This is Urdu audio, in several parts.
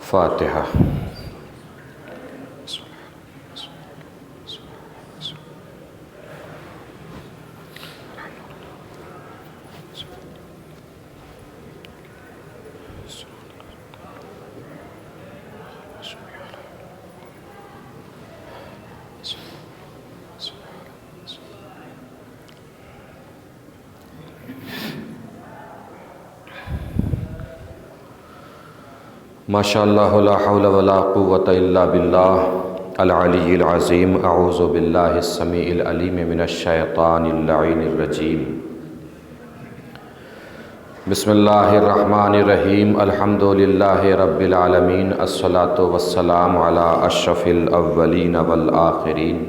فاتحہ۔ ماشاء اللہ لا حول ولا قوة الا باللہ العلی العظیم۔ اعوذ باللہ السمیع العلیم من الشیطان اللعین الرجیم۔ بسم اللہ الرحمن الرحیم۔ الحمد للہ رب العالمین، الصلاة والسلام علی اشرف الاولین والآخرین،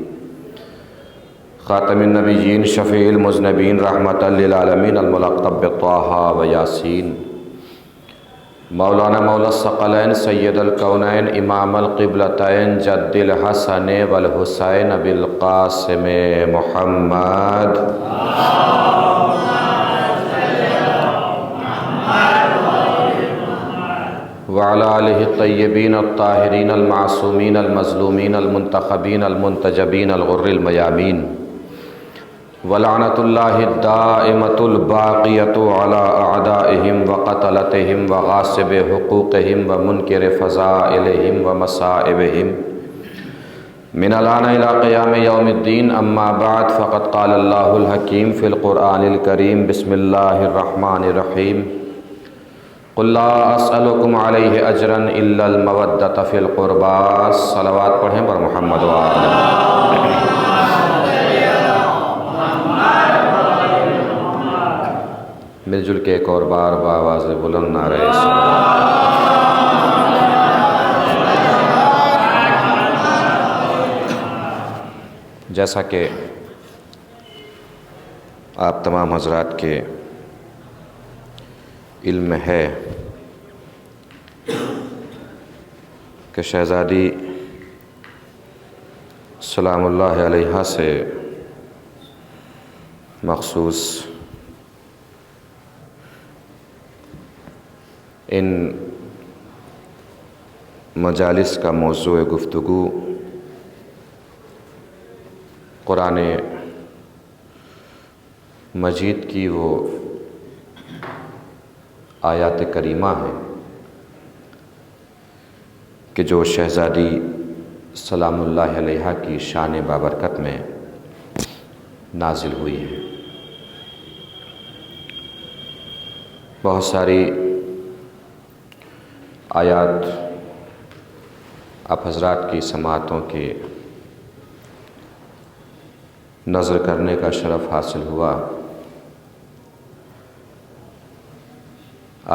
خاتم النبیین، شفیع المذنبین، رحمۃ للعالمین، الملقب بطٰہٰ و یاسین، مولانا مولا الثقلین، سید الکونین، امام القبلتین، جد الحسن والحسین بالقاسم محمد۔ وعلی آلہ الطیبین الطاہرین المعصومین المظلومین المنتخبین المنتجبین الغر المیامین، ولعنۃ اللہ الدائمۃ الباقیۃ علی اعدائہم وقتلتہم وغاصب حقوقہم ومنکر فضائلہم ومصائبہم من الآن الی قیام یوم الدین۔ اما بعد، فقد قال اللہ الحکیم فی القرآن الکریم۔ بسم اللہ الرحمن الرحیم۔ قل لا اسألکم علیہ اجرا الا المودۃ فی القربی۔ صلوات پڑھیں بر محمد وآلہ۔ مل جل کے ایک اور بار بآواز بلند نعرہ صلوات۔ جیسا کہ آپ تمام حضرات کے علم میں ہے کہ شہزادی سلام اللہ علیہا سے مخصوص ان مجالس کا موضوع گفتگو قرآن مجید کی وہ آیات کریمہ ہیں کہ جو شہزادی سلام اللہ علیہا کی شان بابرکت میں نازل ہوئی ہیں۔ بہت ساری آیات آپ حضرات کی سماعتوں کے نظر کرنے کا شرف حاصل ہوا۔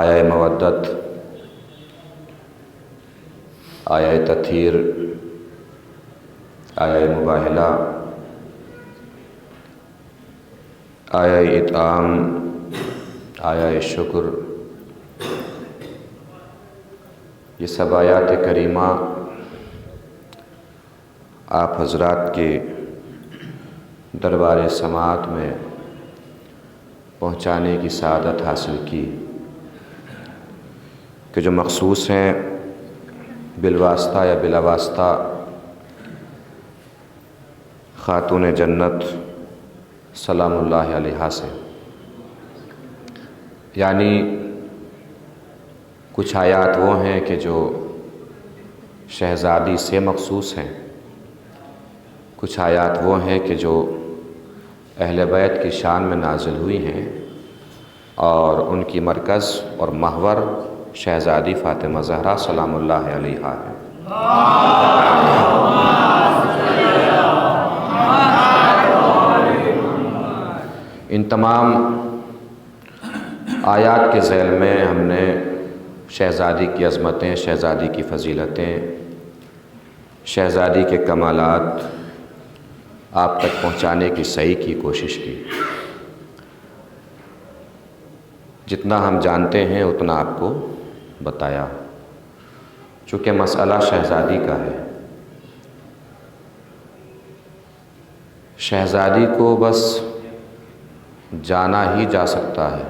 آیہ مودت، آیہ تطہیر، آیہ مباہلہ، آیہ اطعام، آیہ شکر، یہ سب آیات کریمہ آپ حضرات کے دربار سماعت میں پہنچانے کی سعادت حاصل کی کہ جو مخصوص ہیں بالواسطہ یا بلا واسطہ خاتون جنت سلام اللہ علیہا سے، یعنی کچھ آیات وہ ہیں کہ جو شہزادی سے مخصوص ہیں، کچھ آیات وہ ہیں کہ جو اہل بیت کی شان میں نازل ہوئی ہیں، اور ان کی مرکز اور محور شہزادی فاطمہ زہرا سلام اللہ علیہا ہے۔ ان تمام آیات کے ذیل میں ہم نے شہزادی کی عظمتیں، شہزادی کی فضیلتیں، شہزادی کے کمالات آپ تک پہنچانے کی صحیح کی کوشش کی۔ جتنا ہم جانتے ہیں اتنا آپ کو بتایا، چونکہ مسئلہ شہزادی کا ہے۔ شہزادی کو بس جانا ہی جا سکتا ہے،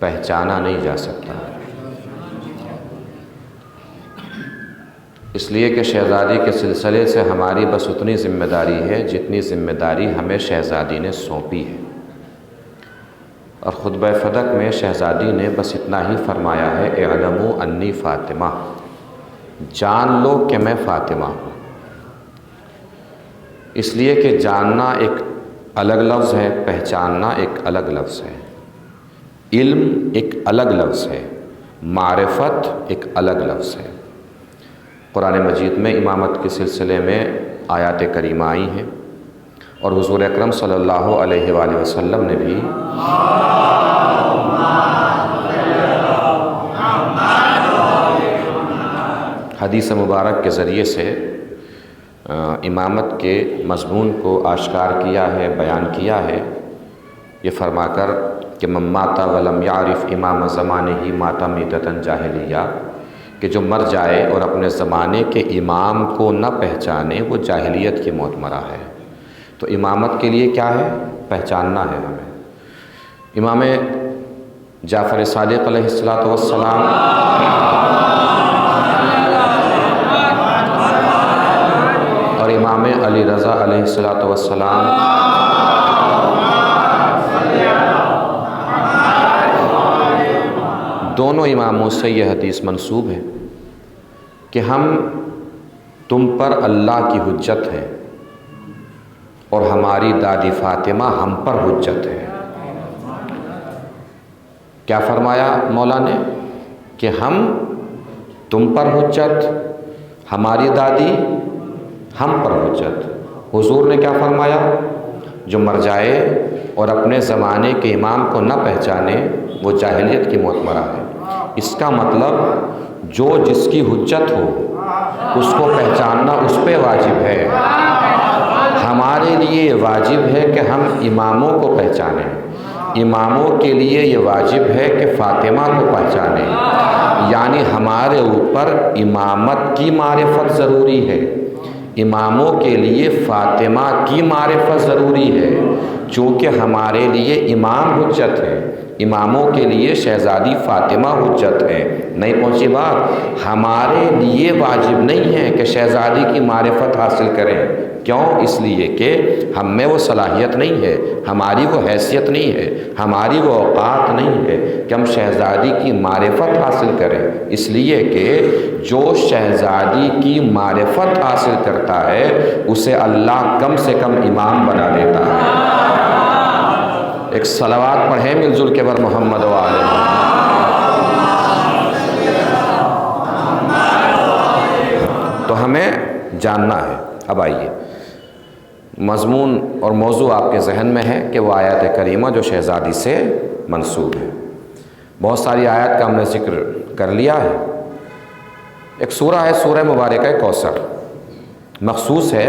پہچانا نہیں جا سکتا۔ اس لیے کہ شہزادی کے سلسلے سے ہماری بس اتنی ذمہ داری ہے جتنی ذمہ داری ہمیں شہزادی نے سونپی ہے۔ اور خطبہ فدق میں شہزادی نے بس اتنا ہی فرمایا ہے، اعلموا انی فاطمہ، جان لو کہ میں فاطمہ ہوں۔ اس لیے کہ جاننا ایک الگ لفظ ہے، پہچاننا ایک الگ لفظ ہے، علم ایک الگ لفظ ہے، معرفت ایک الگ لفظ ہے۔ قرآن مجید میں امامت کے سلسلے میں آیات کریمہ آئی ہیں، اور حضور اکرم صلی اللہ علیہ وآلہ وسلم نے بھی حدیث مبارک کے ذریعے سے امامت کے مضمون کو آشکار کیا ہے، بیان کیا ہے، یہ فرما کر کہ من مات ولم یعرف امام زمانہ مات میتۃ جاہلیہ، کہ جو مر جائے اور اپنے زمانے کے امام کو نہ پہچانے وہ جاہلیت کی موت مرا ہے۔ تو امامت کے لیے کیا ہے؟ پہچاننا ہے ہمیں۔ امام جعفر صادق علیہ السلام اور امام علی رضا علیہ السلام دونوں اماموں سے یہ حدیث منسوب ہے کہ ہم تم پر اللہ کی حجت ہے اور ہماری دادی فاطمہ ہم پر حجت ہے۔ کیا فرمایا مولا نے؟ کہ ہم تم پر حجت، ہماری دادی ہم پر حجت۔ حضور نے کیا فرمایا؟ جو مر جائے اور اپنے زمانے کے امام کو نہ پہچانے وہ جاہلیت کی موت مرا ہے۔ اس کا مطلب جو جس کی حجت ہو اس کو پہچاننا اس پہ واجب ہے۔ ہمارے لیے یہ واجب ہے کہ ہم اماموں کو پہچانیں، اماموں کے لیے یہ واجب ہے کہ فاطمہ کو پہچانیں، یعنی ہمارے اوپر امامت کی معرفت ضروری ہے، اماموں کے لیے فاطمہ کی معرفت ضروری ہے، چونکہ ہمارے لیے امام حجت ہے، اماموں کے لیے شہزادی فاطمہ حجت ہے۔ نہیں پہنچی بات؟ ہمارے لیے واجب نہیں ہے کہ شہزادی کی معرفت حاصل کریں۔ کیوں؟ اس لیے کہ ہم میں وہ صلاحیت نہیں ہے، ہماری وہ حیثیت نہیں ہے، ہماری وہ اوقات نہیں ہے کہ ہم شہزادی کی معرفت حاصل کریں۔ اس لیے کہ جو شہزادی کی معرفت حاصل کرتا ہے اسے اللہ کم سے کم امام بنا دیتا ہے۔ ایک صلوات پڑھیں مل جل کے بر محمد و آلہ محمد۔ تو ہمیں جاننا ہے۔ اب آئیے، مضمون اور موضوع آپ کے ذہن میں ہے کہ وہ آیات کریمہ جو شہزادی سے منسوب ہے۔ بہت ساری آیات کا ہم نے ذکر کر لیا ہے۔ ایک سورہ ہے، سورہ مبارکہ کوثر، مخصوص ہے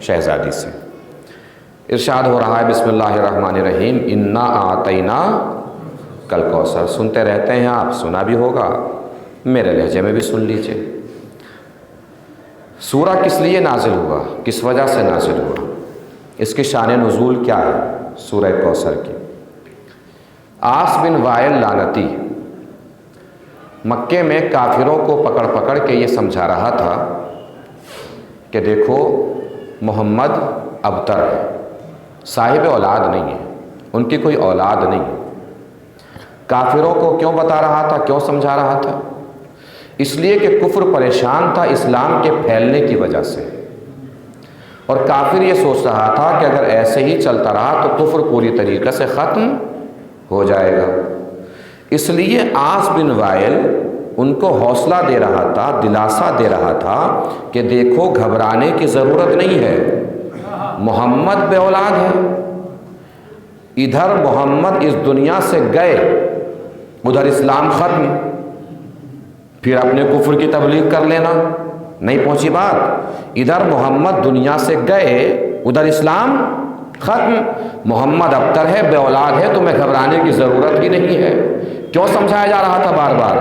شہزادی سے۔ ارشاد ہو رہا ہے بسم اللہ الرحمن الرحیم، انا اعطینا کل کوثر۔ سنتے رہتے ہیں آپ، سنا بھی ہوگا، میرے لہجے میں بھی سن لیجئے۔ سورہ کس لیے نازل ہوا، کس وجہ سے نازل ہوا، اس کی شان نزول کیا ہے؟ سورہ کوثر کی۔ عاص بن وائل لعنتی مکے میں کافروں کو پکڑ پکڑ کے یہ سمجھا رہا تھا کہ دیکھو محمد ابتر ہے، صاحب اولاد نہیں ہے، ان کی کوئی اولاد نہیں ہے۔ کافروں کو کیوں بتا رہا تھا، کیوں سمجھا رہا تھا؟ اس لیے کہ کفر پریشان تھا اسلام کے پھیلنے کی وجہ سے، اور کافر یہ سوچ رہا تھا کہ اگر ایسے ہی چلتا رہا تو کفر پوری طریقے سے ختم ہو جائے گا۔ اس لیے عاص بن وائل ان کو حوصلہ دے رہا تھا، دلاسا دے رہا تھا کہ دیکھو گھبرانے کی ضرورت نہیں ہے، محمد بے اولاد ہے، ادھر محمد اس دنیا سے گئے، ادھر اسلام ختم، پھر اپنے کفر کی تبلیغ کر لینا۔ نہیں پہنچی بات؟ ادھر محمد دنیا سے گئے، ادھر اسلام ختم، محمد ابتر ہے، بے اولاد ہے، تمہیں گھبرانے کی ضرورت ہی نہیں ہے۔ کیوں سمجھایا جا رہا تھا بار بار؟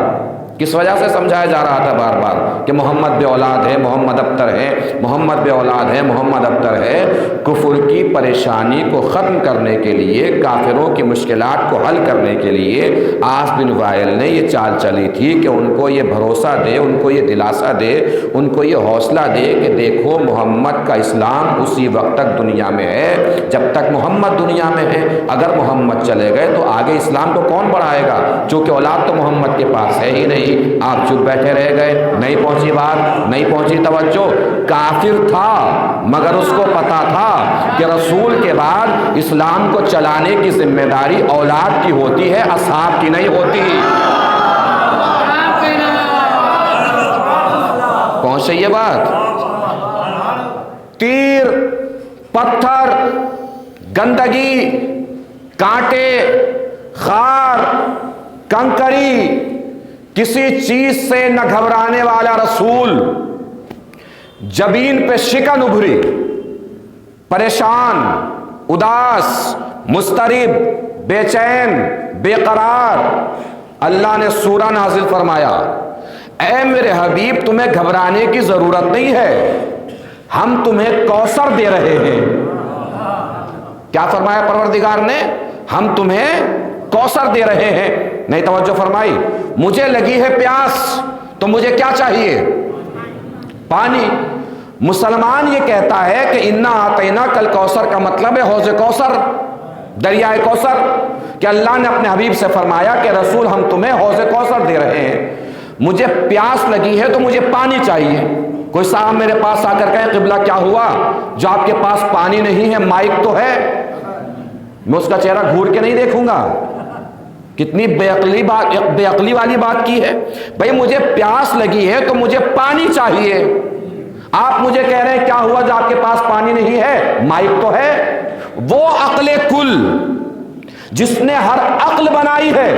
کس وجہ سے سمجھایا جا رہا تھا بار بار کہ محمد بے اولاد ہے، محمد ابتر ہے، محمد بے اولاد ہے، محمد ابتر ہے؟ کفر کی پریشانی کو ختم کرنے کے لیے، کافروں کی مشکلات کو حل کرنے کے لیے عاص بن وائل نے یہ چال چلی تھی کہ ان کو یہ بھروسہ دے، ان کو یہ دلاسا دے، ان کو یہ حوصلہ دے کہ دیکھو محمد کا اسلام اسی وقت تک دنیا میں ہے جب تک محمد دنیا میں ہے، اگر محمد چلے گئے تو آگے اسلام کو کون بڑھائے گا؟ چونکہ اولاد تو محمد کے پاس ہے ہی نہیں۔ آپ چپ بیٹھے رہ گئے، نہیں پہنچی بات، نہیں پہنچی توجہ۔ کافر تھا مگر اس کو پتا تھا کہ رسول کے بعد اسلام کو چلانے کی ذمہ داری اولاد کی ہوتی ہے، اصحاب کی نہیں ہوتی۔ پہنچ یہ بات؟ تیر، پتھر، گندگی، کانٹے، خار، کنکری، کسی چیز سے نہ گھبرانے والا رسول جبین پہ شکن ابھری، پریشان، اداس، مضطرب، بے چین، بے قرار۔ اللہ نے سورہ نازل فرمایا، اے میرے حبیب تمہیں گھبرانے کی ضرورت نہیں ہے، ہم تمہیں کوثر دے رہے ہیں۔ کیا فرمایا پروردگار نے؟ ہم تمہیں کوثر دے رہے ہیں۔ نہیں توجہ فرمائی؟ مجھے لگی ہے پیاس تو مجھے کیا چاہیے؟ پانی۔ مسلمان یہ کہتا ہے کہ انا آتینا کل کوثر کا مطلب ہے حوض کوثر، دریائے کوثر، کہ اللہ نے اپنے حبیب سے فرمایا کہ رسول ہم تمہیں حوض کوثر دے رہے ہیں، مجھے پیاس لگی ہے تو مجھے پانی چاہیے۔ کوئی صاحب میرے پاس آ کر کہے قبلہ کیا ہوا؟ جو آپ کے پاس پانی نہیں ہے مائک تو ہے، میں اس کا چہرہ گھور کے نہیں دیکھوں گا۔ کتنی بے عقلی والی بات کی ہے۔ بھئی مجھے پیاس لگی ہے تو مجھے پانی چاہیے، آپ مجھے کہہ رہے ہیں کیا ہوا جو آپ کے پاس پانی نہیں ہے؟ مائک تو ہے۔ وہ عقل کل جس نے ہر عقل بنائی ہے،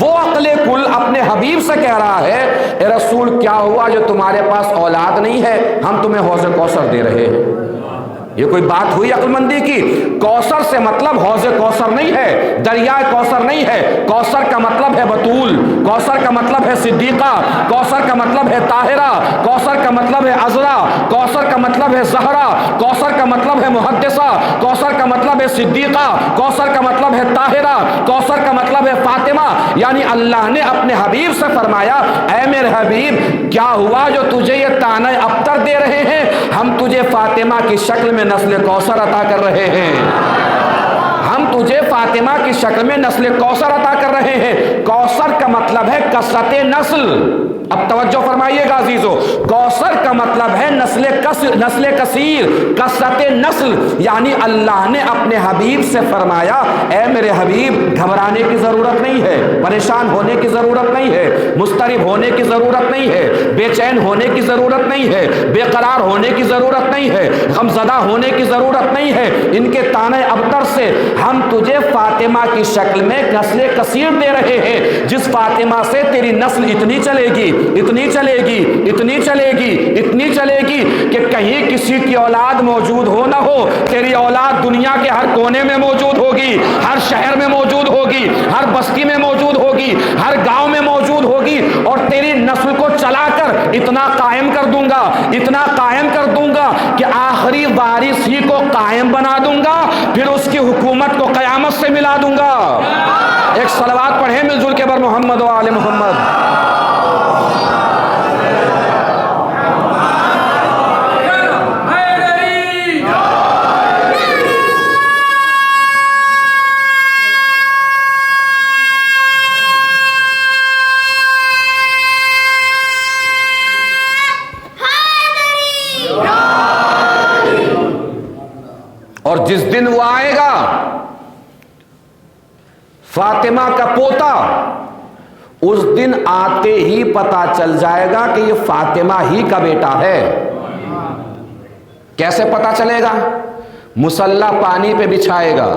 وہ عقل کل اپنے حبیب سے کہہ رہا ہے اے رسول کیا ہوا جو تمہارے پاس اولاد نہیں ہے، ہم تمہیں حوض کوثر دے رہے ہیں۔ یہ کوئی بات ہوئی عقل مندی کی؟ کوثر سے مطلب حوض کوثر نہیں ہے، دریائے کوثر نہیں ہے۔ کوثر کا مطلب ہے بطول، کوثر کا مطلب ہے صدیقہ، کوثر کا مطلب ہے طاہرہ، کوثر کا مطلب ہے عذرا، کوثر کا مطلب ہے زہرا، کوثر کا مطلب ہے محدثہ، کوثر کا مطلب ہے صدیقہ، کوثر کا مطلب ہے طاہرہ، کوثر کا مطلب ہے فاطمہ۔ یعنی اللہ نے اپنے حبیب سے فرمایا اے میرے حبیب کیا ہوا جو تجھے یہ طعنہ ابتر دے رہے ہیں؟ ہم تجھے فاطمہ کی شکل میں نسل کوثر عطا کر رہے ہیں، ہم تجھے فاطمہ کی شکل میں نسل کوثر عطا کر رہے ہیں۔ کوثر کا مطلب ہے کثرت نسل۔ اب توجہ فرمائیے گا عزیزو، کوثر کا مطلب ہے نسل کثیر، کثرت نسل۔ یعنی اللہ نے اپنے حبیب سے فرمایا اے میرے حبیب گھبرانے کی ضرورت نہیں ہے، پریشان ہونے کی ضرورت نہیں ہے، مضطرب ہونے کی ضرورت نہیں ہے، بے چین ہونے کی ضرورت نہیں ہے، بے قرار ہونے کی ضرورت نہیں ہے، غمزدہ ہونے کی ضرورت نہیں ہے۔ ان کے طعنہ ابتر سے ہم تجھے فاطمہ کی شکل میں نسل کثیر دے رہے ہیں، جس فاطمہ سے تیری نسل اتنی چلے گی، اتنی چلے گی، اتنی چلے گی، اتنی چلے گی کہ کہیں کسی کی اولاد موجود ہو نہ ہو، تیری اولاد دنیا کے ہر کونے میں موجود ہوگی، ہر شہر میں موجود ہوگی، ہر بستی میں موجود ہوگی، ہر گاؤں میں موجود ہوگی، اور تیری نسل کو چلا کر اتنا قائم کر دوں گا، اتنا قائم کر دوں گا کہ آخری وارث ہی کو قائم بنا دوں گا، پھر اس کی حکومت کو قیامت سے ملا دوں گا۔ ایک صلوات پڑھیں مل جل کے بر محمد و آل محمد۔ اور جس دن وہ آئے گا فاطمہ کا پوتا، اس دن آتے ہی پتا چل جائے گا کہ یہ فاطمہ ہی کا بیٹا ہے۔ کیسے پتا چلے گا؟ مصلی پانی پہ بچھائے گا،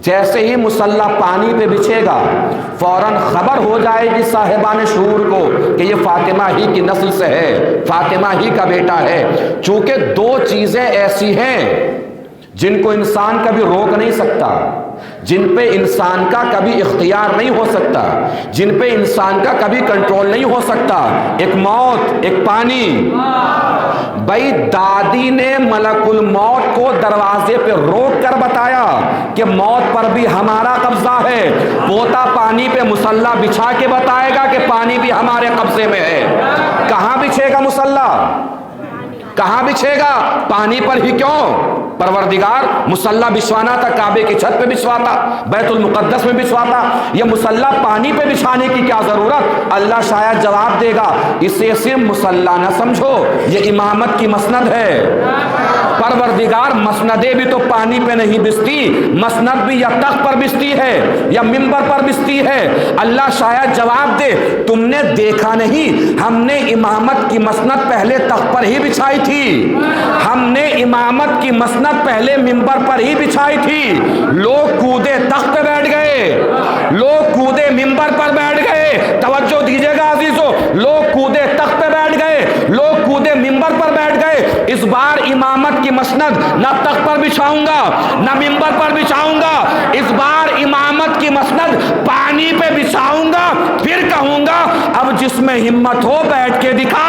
جیسے ہی مصلی پانی پہ بچھے گا فوراً خبر ہو جائے گی صاحبان شعور کو کہ یہ فاطمہ ہی کی نسل سے ہے، فاطمہ ہی کا بیٹا ہے۔ چونکہ دو چیزیں ایسی ہیں جن کو انسان کبھی روک نہیں سکتا، جن پہ انسان کا کبھی اختیار نہیں ہو سکتا، جن پہ انسان کا کبھی کنٹرول نہیں ہو سکتا، ایک موت، ایک پانی۔ بھائی دادی نے ملک الموت کو دروازے پہ روک کر بتایا کہ موت پر بھی ہمارا قبضہ ہے، پوتا پانی پہ مصلح بچھا کے بتائے گا کہ پانی بھی ہمارے قبضے میں ہے۔ کہاں بچھے گا مصلح؟ کہاں بچھے گا؟ پانی پر ہی کیوں؟ پروردگار مصلح بچھوانا تھا کعبے کی چھت پہ بچھواتا، بیت المقدس میں بچھواتا، یہ مصلح پانی پہ بچھانے کی کیا ضرورت؟ اللہ شاید جواب دے گا اسے صرف مصلح نہ سمجھو، یہ امامت کی مسند ہے۔ پروردگار مسندیں بھی تو پانی پہ نہیں بچتی، مسند بھی یا تخت پر بچتی ہے یا منبر پر بچتی ہے۔ اللہ شاید جواب دے تم نے دیکھا نہیں، ہم نے امامت کی مسند پہلے تخت پر ہی بچھائی تھی، ہم نے امامت کی مسند پہلے منبر پر ہی بچھائی تھی۔ لوگ کودے تخت پہ بیٹھ گئے، لوگ کودے منبر پر بیٹھ گئے، توجہ دیجیے گا عزیزو، لوگ کودے تخت پہ بیٹھ گئے، لوگ کودے منبر پر بیٹھ گئے۔ اس بار امامت کی مسند نہ تخت پر بچھاؤں گا نہ منبر پر بچھاؤں گا، اس بار امامت کی مسند پانی پہ بچھاؤں گا، پھر کہوں گا اب جس میں ہمت ہو بیٹھ کے دکھا۔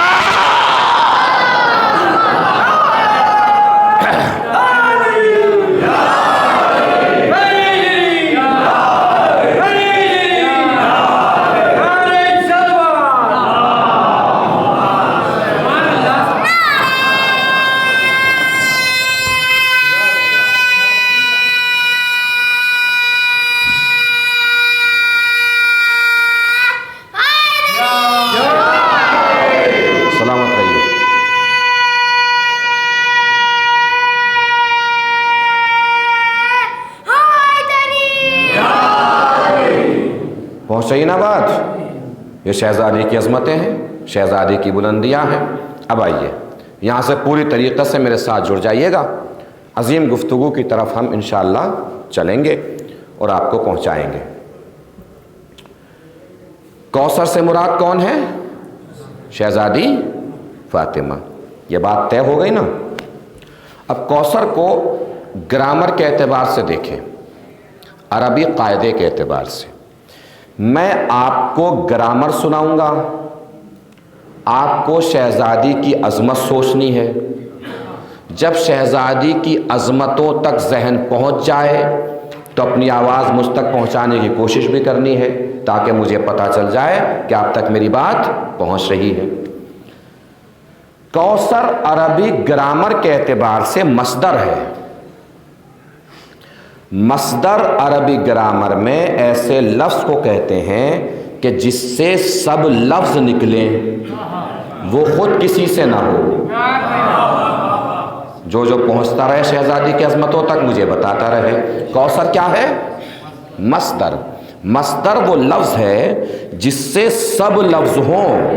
پہنچی نا بات؟ یہ شہزادی کی عظمتیں ہیں، شہزادی کی بلندیاں ہیں۔ اب آئیے یہاں سے پوری طریقے سے میرے ساتھ جڑ جائیے گا، عظیم گفتگو کی طرف ہم انشاءاللہ چلیں گے اور آپ کو پہنچائیں گے۔ کوثر سے مراد کون ہے؟ شہزادی فاطمہ۔ یہ بات طے ہو گئی نا؟ اب کوثر کو گرامر کے اعتبار سے دیکھیں، عربی قاعدے کے اعتبار سے۔ میں آپ کو گرامر سناؤں گا، آپ کو شہزادی کی عظمت سوچنی ہے۔ جب شہزادی کی عظمتوں تک ذہن پہنچ جائے تو اپنی آواز مجھ تک پہنچانے کی کوشش بھی کرنی ہے تاکہ مجھے پتہ چل جائے کہ آپ تک میری بات پہنچ رہی ہے۔ کوثر عربی گرامر کے اعتبار سے مصدر ہے۔ مصدر عربی گرامر میں ایسے لفظ کو کہتے ہیں کہ جس سے سب لفظ نکلیں، وہ خود کسی سے نہ ہو، جو پہنچتا رہے شہزادی کی عظمتوں تک مجھے بتاتا رہے۔ کوثر کیا ہے؟ مصدر۔ مصدر وہ لفظ ہے جس سے سب لفظ ہوں،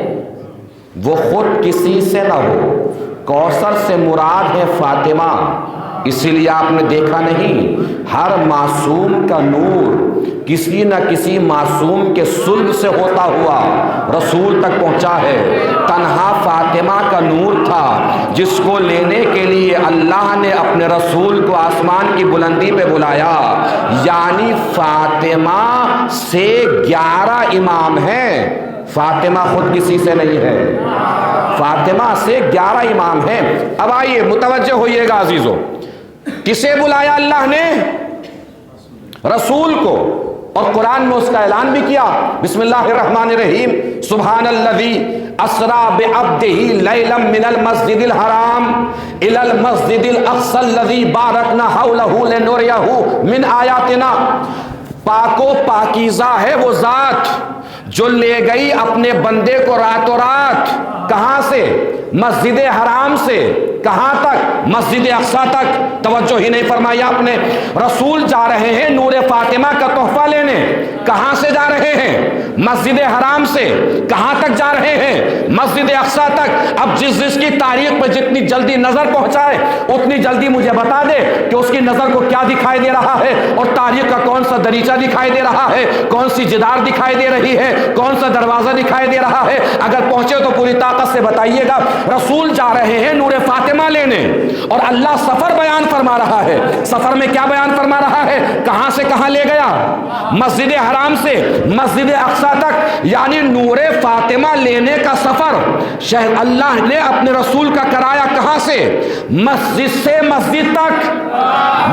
وہ خود کسی سے نہ ہو۔ کوثر سے مراد ہے فاطمہ، اسی لیے آپ نے دیکھا نہیں ہر معصوم کا نور کسی نہ کسی معصوم کے صلب سے ہوتا ہوا رسول تک پہنچا ہے۔ تنہا فاطمہ کا نور تھا جس کو لینے کے لیے اللہ نے اپنے رسول کو آسمان کی بلندی پہ بلایا، یعنی فاطمہ سے 11 امام ہیں، فاطمہ خود کسی سے نہیں ہے، فاطمہ سے 11 امام ہیں۔ اب آئیے متوجہ ہوئیے گا عزیزو، کسے بلایا اللہ نے؟ رسول کو، اور قرآن میں اس کا اعلان بھی کیا، بسم اللہ الرحمن الرحیم، سبحان الذی اسری بعبدہ لیلا من المسجد الحرام الی المسجد الاقصی الذی بارکنا حولہ لنریہ من آیاتنا۔ پاک و پاکیزہ ہے وہ ذات جو لے گئی اپنے بندے کو راتوں رات، کہاں سے؟ مسجد حرام سے، کہاں تک؟ مسجد اقصی تک۔ توجہ ہی نہیں فرمائی آپ نے۔ رسول جا رہے ہیں نور فاطمہ کا تحفہ لینے، کہاں سے جا رہے ہیں؟ مسجد حرام سے۔ کہاں تک جا رہے ہیں؟ مسجد اقصی تک۔ اب جس کی تاریخ پہ جتنی جلدی نظر پہنچائے اتنی جلدی مجھے بتا دے کہ اس کی نظر کو کیا دکھائی دے رہا ہے، اور تاریخ کا کون سا دریچہ دکھائی دے رہا ہے، کون سی جدار دکھائی دے رہی ہے، کون سا دروازہ دکھائی دے رہا ہے۔ اگر پہنچے تو پوری طاقت طاقت سے بتائیے گا، رسول جا رہے ہیں نور فاطمہ لینے، اور اللہ سفر بیان فرما رہا ہے۔ سفر میں کیا بیان فرما رہا ہے؟ کہاں سے کہاں لے گیا؟ مسجد حرام سے مسجد اقصیٰ تک، یعنی نور فاطمہ لینے کا سفر اللہ نے اپنے رسول کا کرایا۔ کہاں سے؟ مسجد سے مسجد تک،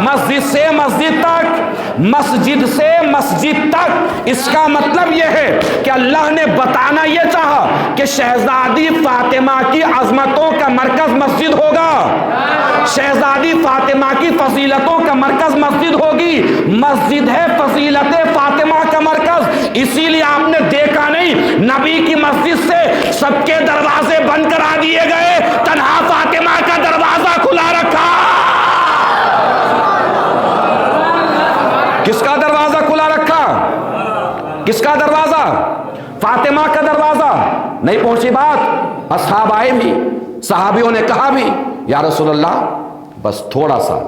مسجد سے مسجد تک، مسجد سے مسجد تک۔ اس کا مطلب یہ ہے کہ اللہ نے بتانا یہ چاہا کہ شہزادی فاطمہ کی عظمتوں کا مرکز مسجد ہوگا، شہزادی فاطمہ کی فضیلتوں کا مرکز مسجد ہوگی۔ مسجد ہے فضیلت فاطمہ کا مرکز۔ اسی لیے آپ نے دیکھا نہیں، نبی کی مسجد سے سب کے دروازے بند کرا دیے گئے، تنہا فاطمہ کا دروازہ کھلا رکھا۔ کس کا دروازہ کھلا رکھا؟ کس کا دروازہ؟ فاطمہ کا دروازہ۔ نہیں پہنچی بات، اصحاب آئے بھی، صحابیوں نے کہا بھی یا رسول اللہ بس تھوڑا سا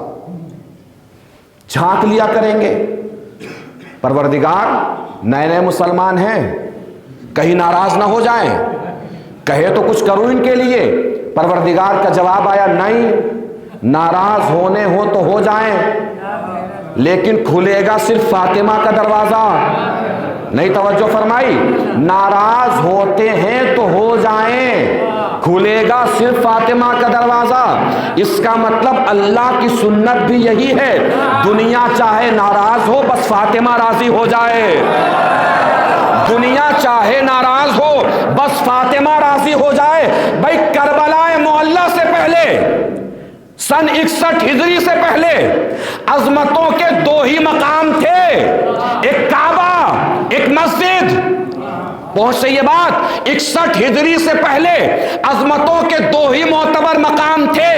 جھانک لیا کریں گے، پروردگار نئے نئے مسلمان ہیں، کہیں ناراض نہ ہو جائیں، کہے تو کچھ کروں ان کے لیے۔ پروردگار کا جواب آیا نہیں، ناراض ہونے ہو تو ہو جائیں، لیکن کھلے گا صرف فاطمہ کا دروازہ۔ نہیں توجہ فرمائی، ناراض ہوتے ہیں تو ہو جائیں، کھلے گا صرف فاطمہ کا دروازہ۔ اس کا مطلب اللہ کی سنت بھی یہی ہے، دنیا چاہے ناراض ہو بس فاطمہ راضی ہو جائے، دنیا چاہے ناراض ہو بس فاطمہ راضی ہو جائے۔ بھائی کربلا معلی سے پہلے سن 61 ہجری سے پہلے عظمتوں کے دو ہی مقام تھے، ایک کعبہ ایک مسجد۔ پہنچ سے یہ بات، 61 ہجری سے پہلے عظمتوں کے دو ہی معتبر مقام تھے،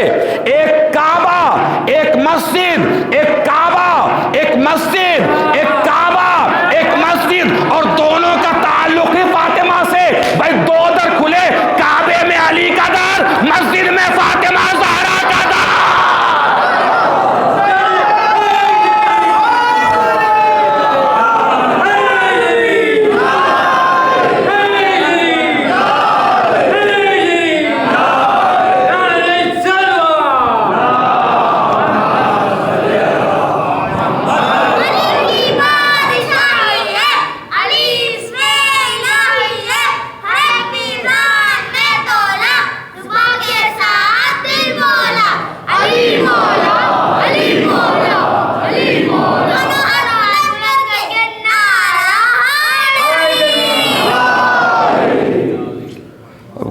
ایک کعبہ ایک مسجد، ایک کعبہ ایک مسجد، ایک کعبہ ایک مسجد، اور دونوں کا تعلق ہی فاطمہ سے۔ بھائی دو در کھلے، کعبے میں علی کا در، مسجد میں فاطمہ زہرا کا در۔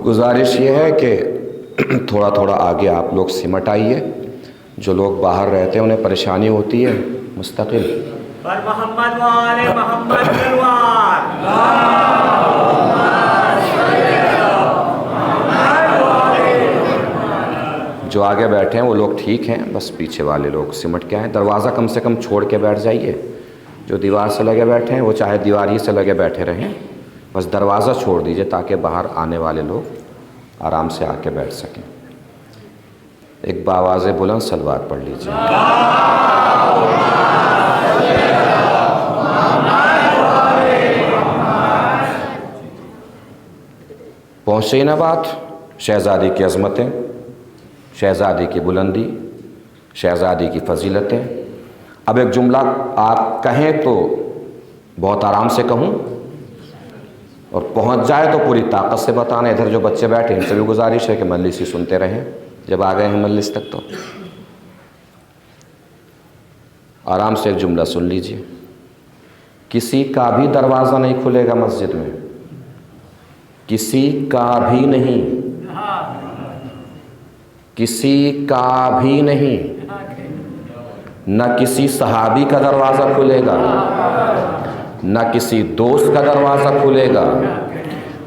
گزارش یہ ہے کہ تھوڑا تھوڑا آگے آپ لوگ سمٹ آئیے، جو لوگ باہر رہتے ہیں انہیں پریشانی ہوتی ہے مستقل۔ پر محمد والے محمد تلوار، جو آگے بیٹھے ہیں وہ لوگ ٹھیک ہیں، بس پیچھے والے لوگ سمٹ کے آئیں، دروازہ کم سے کم چھوڑ کے بیٹھ جائیے۔ جو دیوار سے لگے بیٹھے ہیں وہ چاہے دیوار ہی سے لگے بیٹھے رہیں، بس دروازہ چھوڑ دیجئے تاکہ باہر آنے والے لوگ آرام سے آ کے بیٹھ سکیں۔ ایک باواز بلند صلوات پڑھ لیجیے۔ پہنچے ہی نا بات، شہزادی کی عظمتیں، شہزادی کی بلندی، شہزادی کی فضیلتیں۔ اب ایک جملہ آپ کہیں تو بہت آرام سے کہوں، اور پہنچ جائے تو پوری طاقت سے بتانا۔ ادھر جو بچے بیٹھے ان سے بھی گزارش ہے کہ مجلس ہی سنتے رہیں، جب آ گئے ہیں مجلس تک تو آرام سے ایک جملہ سن لیجئے۔ کسی کا بھی دروازہ نہیں کھلے گا مسجد میں، کسی کا بھی نہیں، کسی کا بھی نہیں، نہ کسی صحابی کا دروازہ کھلے گا، نہ کسی دوست کا دروازہ کھلے گا،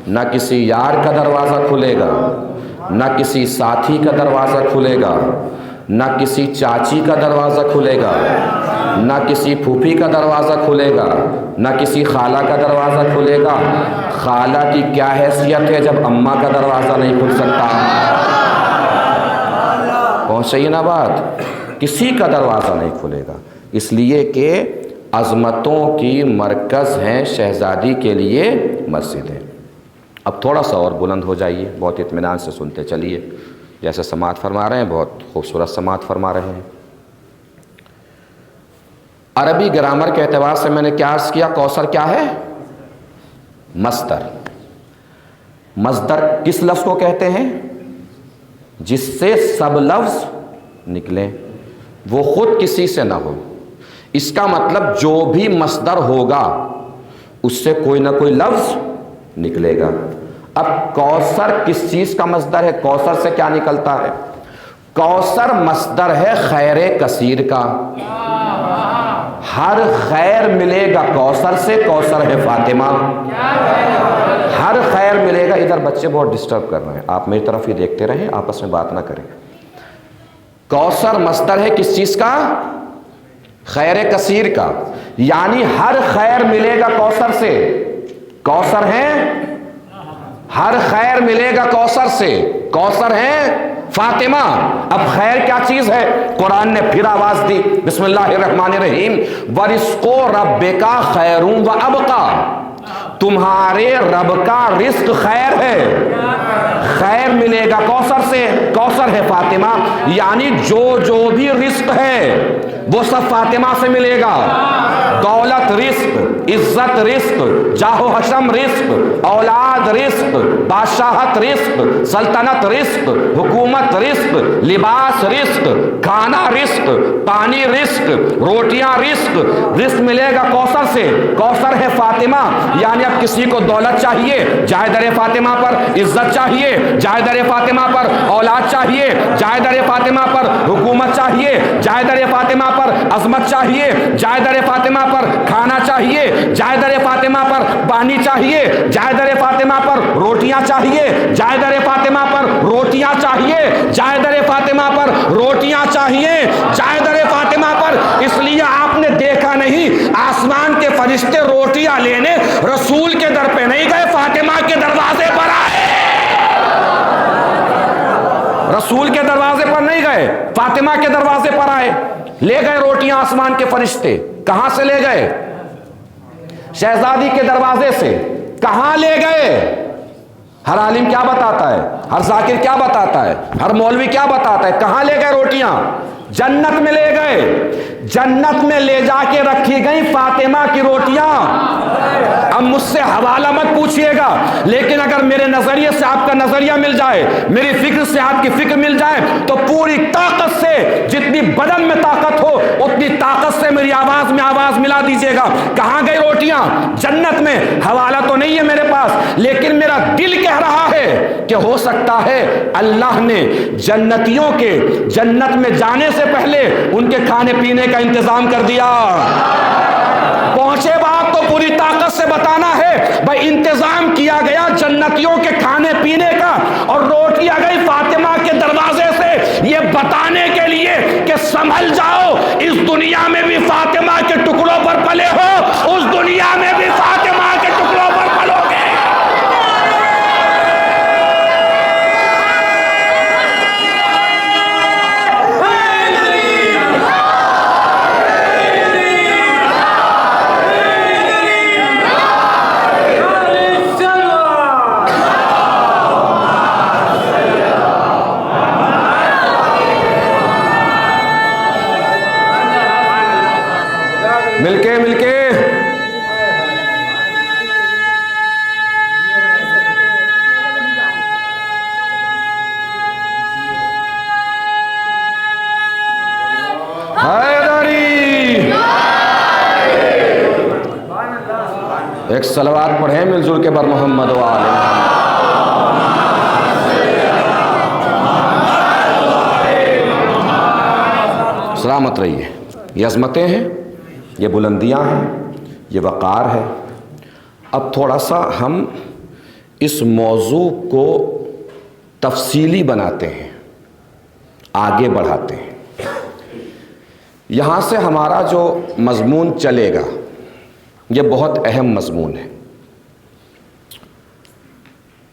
نہ کسی یار کا دروازہ کھلے گا، نہ کسی ساتھی کا دروازہ کھلے گا، نہ کسی چاچی کا دروازہ کھلے گا، نہ کسی پھوپھی کا دروازہ کھلے گا، نہ کسی خالہ کا دروازہ کھلے گا۔ خالہ کی کیا حیثیت ہے جب اماں کا دروازہ نہیں کھل سکتا؟ پہنچی نا بات، کسی کا دروازہ نہیں کھلے گا، اس لیے کہ عظمتوں کی مرکز ہیں شہزادی کے لیے مسجد ہے۔ اب تھوڑا سا اور بلند ہو جائیے، بہت اطمینان سے سنتے چلیے، جیسے سماعت فرما رہے ہیں بہت خوبصورت سماعت فرما رہے ہیں۔ عربی گرامر کے اعتبار سے میں نے کیا عرض کیا؟ کوثر کیا ہے؟ مصدر۔ مصدر کس لفظ کو کہتے ہیں؟ جس سے سب لفظ نکلیں، وہ خود کسی سے نہ ہو۔ اس کا مطلب جو بھی مصدر ہوگا اس سے کوئی نہ کوئی لفظ نکلے گا۔ اب کوثر کس چیز کا مصدر ہے؟ کوثر سے کیا نکلتا ہے؟ کوثر مصدر ہے خیر کثیر کا۔ ہر خیر ملے گا کوثر سے، کوثر ہے فاطمہ۔ ہر خیر ملے گا۔ ادھر بچے بہت ڈسٹرب کر رہے ہیں، آپ میری طرف ہی دیکھتے رہیں، آپس میں بات نہ کریں۔ کوثر مصدر ہے کس چیز کا؟ خیر کثیر کا، یعنی ہر خیر ملے گا کوثر سے۔ کوثر ہے، ہر خیر ملے گا کوثر سے، کوثر ہے فاطمہ۔ اب خیر کیا چیز ہے؟ قرآن نے پھر آواز دی، بسم اللہ الرحمن الرحیم، وَرِزْقُ رَبِّكَ خَيْرٌ وَأَبْقَىٰ، تمہارے رب کا رزق خیر ہے، خیر ملے گا کوثر سے، کوثر ہے فاطمہ، یعنی جو بھی رزق ہے وہ سب فاطمہ سے ملے گا۔ دولت رزق، عزت رزق، جاہ و حشم رزق، اولاد رزق، بادشاہت رزق، سلطنت رزق، حکومت رزق، لباس رزق، کھانا رزق، پانی رزق، روٹیاں رزق، رزق ملے گا کوثر سے، کوثر ہے فاطمہ۔ یعنی اب کسی کو دولت چاہیے، جائے در فاطمہ پر، عزت چاہیے، جائے در فاطمہ پر، اولاد چاہیے، جائے در فاطمہ پر، حکومت چاہیے، جائے در فاطمہ پر، عظمت چاہیے، جائے در فاطمہ پر، کھانا چاہیے، جائے در فاطمہ پر، پانی چاہیے، جائے در فاطمہ پر، روٹیاں چاہیے، جائے در فاطمہ پر، روٹیاں چاہیے، جائے در فاطمہ پر، روٹیاں چاہیے، جائے در فاطمہ پر۔ اس لیے آپ نے دیکھا نہیں، آسمان کے فرشتے روٹیاں لینے رسول کے در پہ نہیں گئے، فاطمہ کے دروازے پر آئے۔ رسول کے دروازے پر نہیں گئے، فاطمہ کے دروازے پر آئے، لے گئے روٹیاں آسمان کے فرشتے۔ کہاں سے لے گئے؟ شہزادی کے دروازے سے۔ کہاں لے گئے؟ ہر عالم کیا بتاتا ہے، ہر ذاکر کیا بتاتا ہے، ہر مولوی کیا بتاتا ہے؟ کہاں لے گئے روٹیاں؟ جنت میں لے گئے۔ جنت میں لے جا کے رکھی گئی فاطمہ کی روٹیاں۔ اب مجھ سے حوالہ مت پوچھئے گا، لیکن اگر میرے نظریے سے آپ کا نظریہ مل جائے، میری فکر سے آپ کی فکر مل جائے، تو پوری طاقت سے، جتنی بدن میں طاقت ہو اتنی طاقت سے میری آواز میں آواز ملا دیجئے گا۔ کہاں گئی روٹیاں؟ جنت میں۔ حوالہ تو نہیں ہے میرے پاس، لیکن میرا دل کہہ رہا ہے کہ ہو سکتا ہے اللہ نے جنتیوں کے جنت میں جانے سے پہلے ان کے کھانے پینے کا انتظام کر دیا۔ پہنچے بات تو پوری طاقت سے بتانا ہے، بھائی انتظام کیا گیا جنتیوں کے کھانے پینے کا، اور روٹی آ گئی فاطمہ کے دروازے سے، یہ بتانے کے لیے کہ سنبھل جاؤ، اس دنیا میں بھی فاطمہ کے ٹکڑوں پر پلے ہو، اس دنیا میں بھی فاطمہ کے ٹکڑوں پر پلو گے۔ مل کے ایک صلوات پڑھیں مل جل کے بر محمد و آل محمد۔ سلامت رہیے۔ یہ عظمتیں ہیں، یہ بلندیاں ہیں، یہ وقار ہے۔ اب تھوڑا سا ہم اس موضوع کو تفصیلی بناتے ہیں، آگے بڑھاتے ہیں۔ یہاں سے ہمارا جو مضمون چلے گا یہ بہت اہم مضمون ہے۔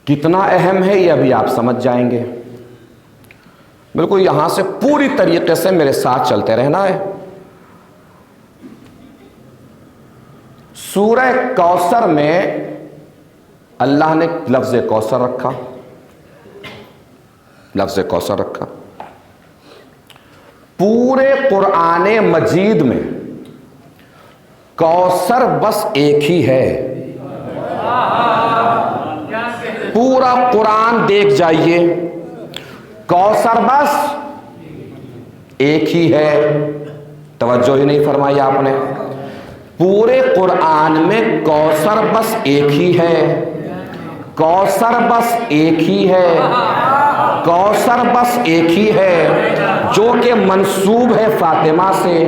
کتنا اہم ہے یہ ابھی آپ سمجھ جائیں گے۔ بالکل یہاں سے پوری طریقے سے میرے ساتھ چلتے رہنا ہے۔ سورہ کوثر میں اللہ نے لفظ کوثر رکھا، لفظ کوثر رکھا۔ پورے قرآن مجید میں کوثر بس ایک ہی ہے۔ پورا قرآن دیکھ جائیے، کوثر بس ایک ہی ہے۔ توجہ ہی نہیں فرمائی آپ نے۔ پورے قرآن میں کوثر بس ایک ہی ہے، کوثر بس ایک ہی ہے، کوثر بس ایک ہی ہے، جو کہ منسوب ہے فاطمہ سے۔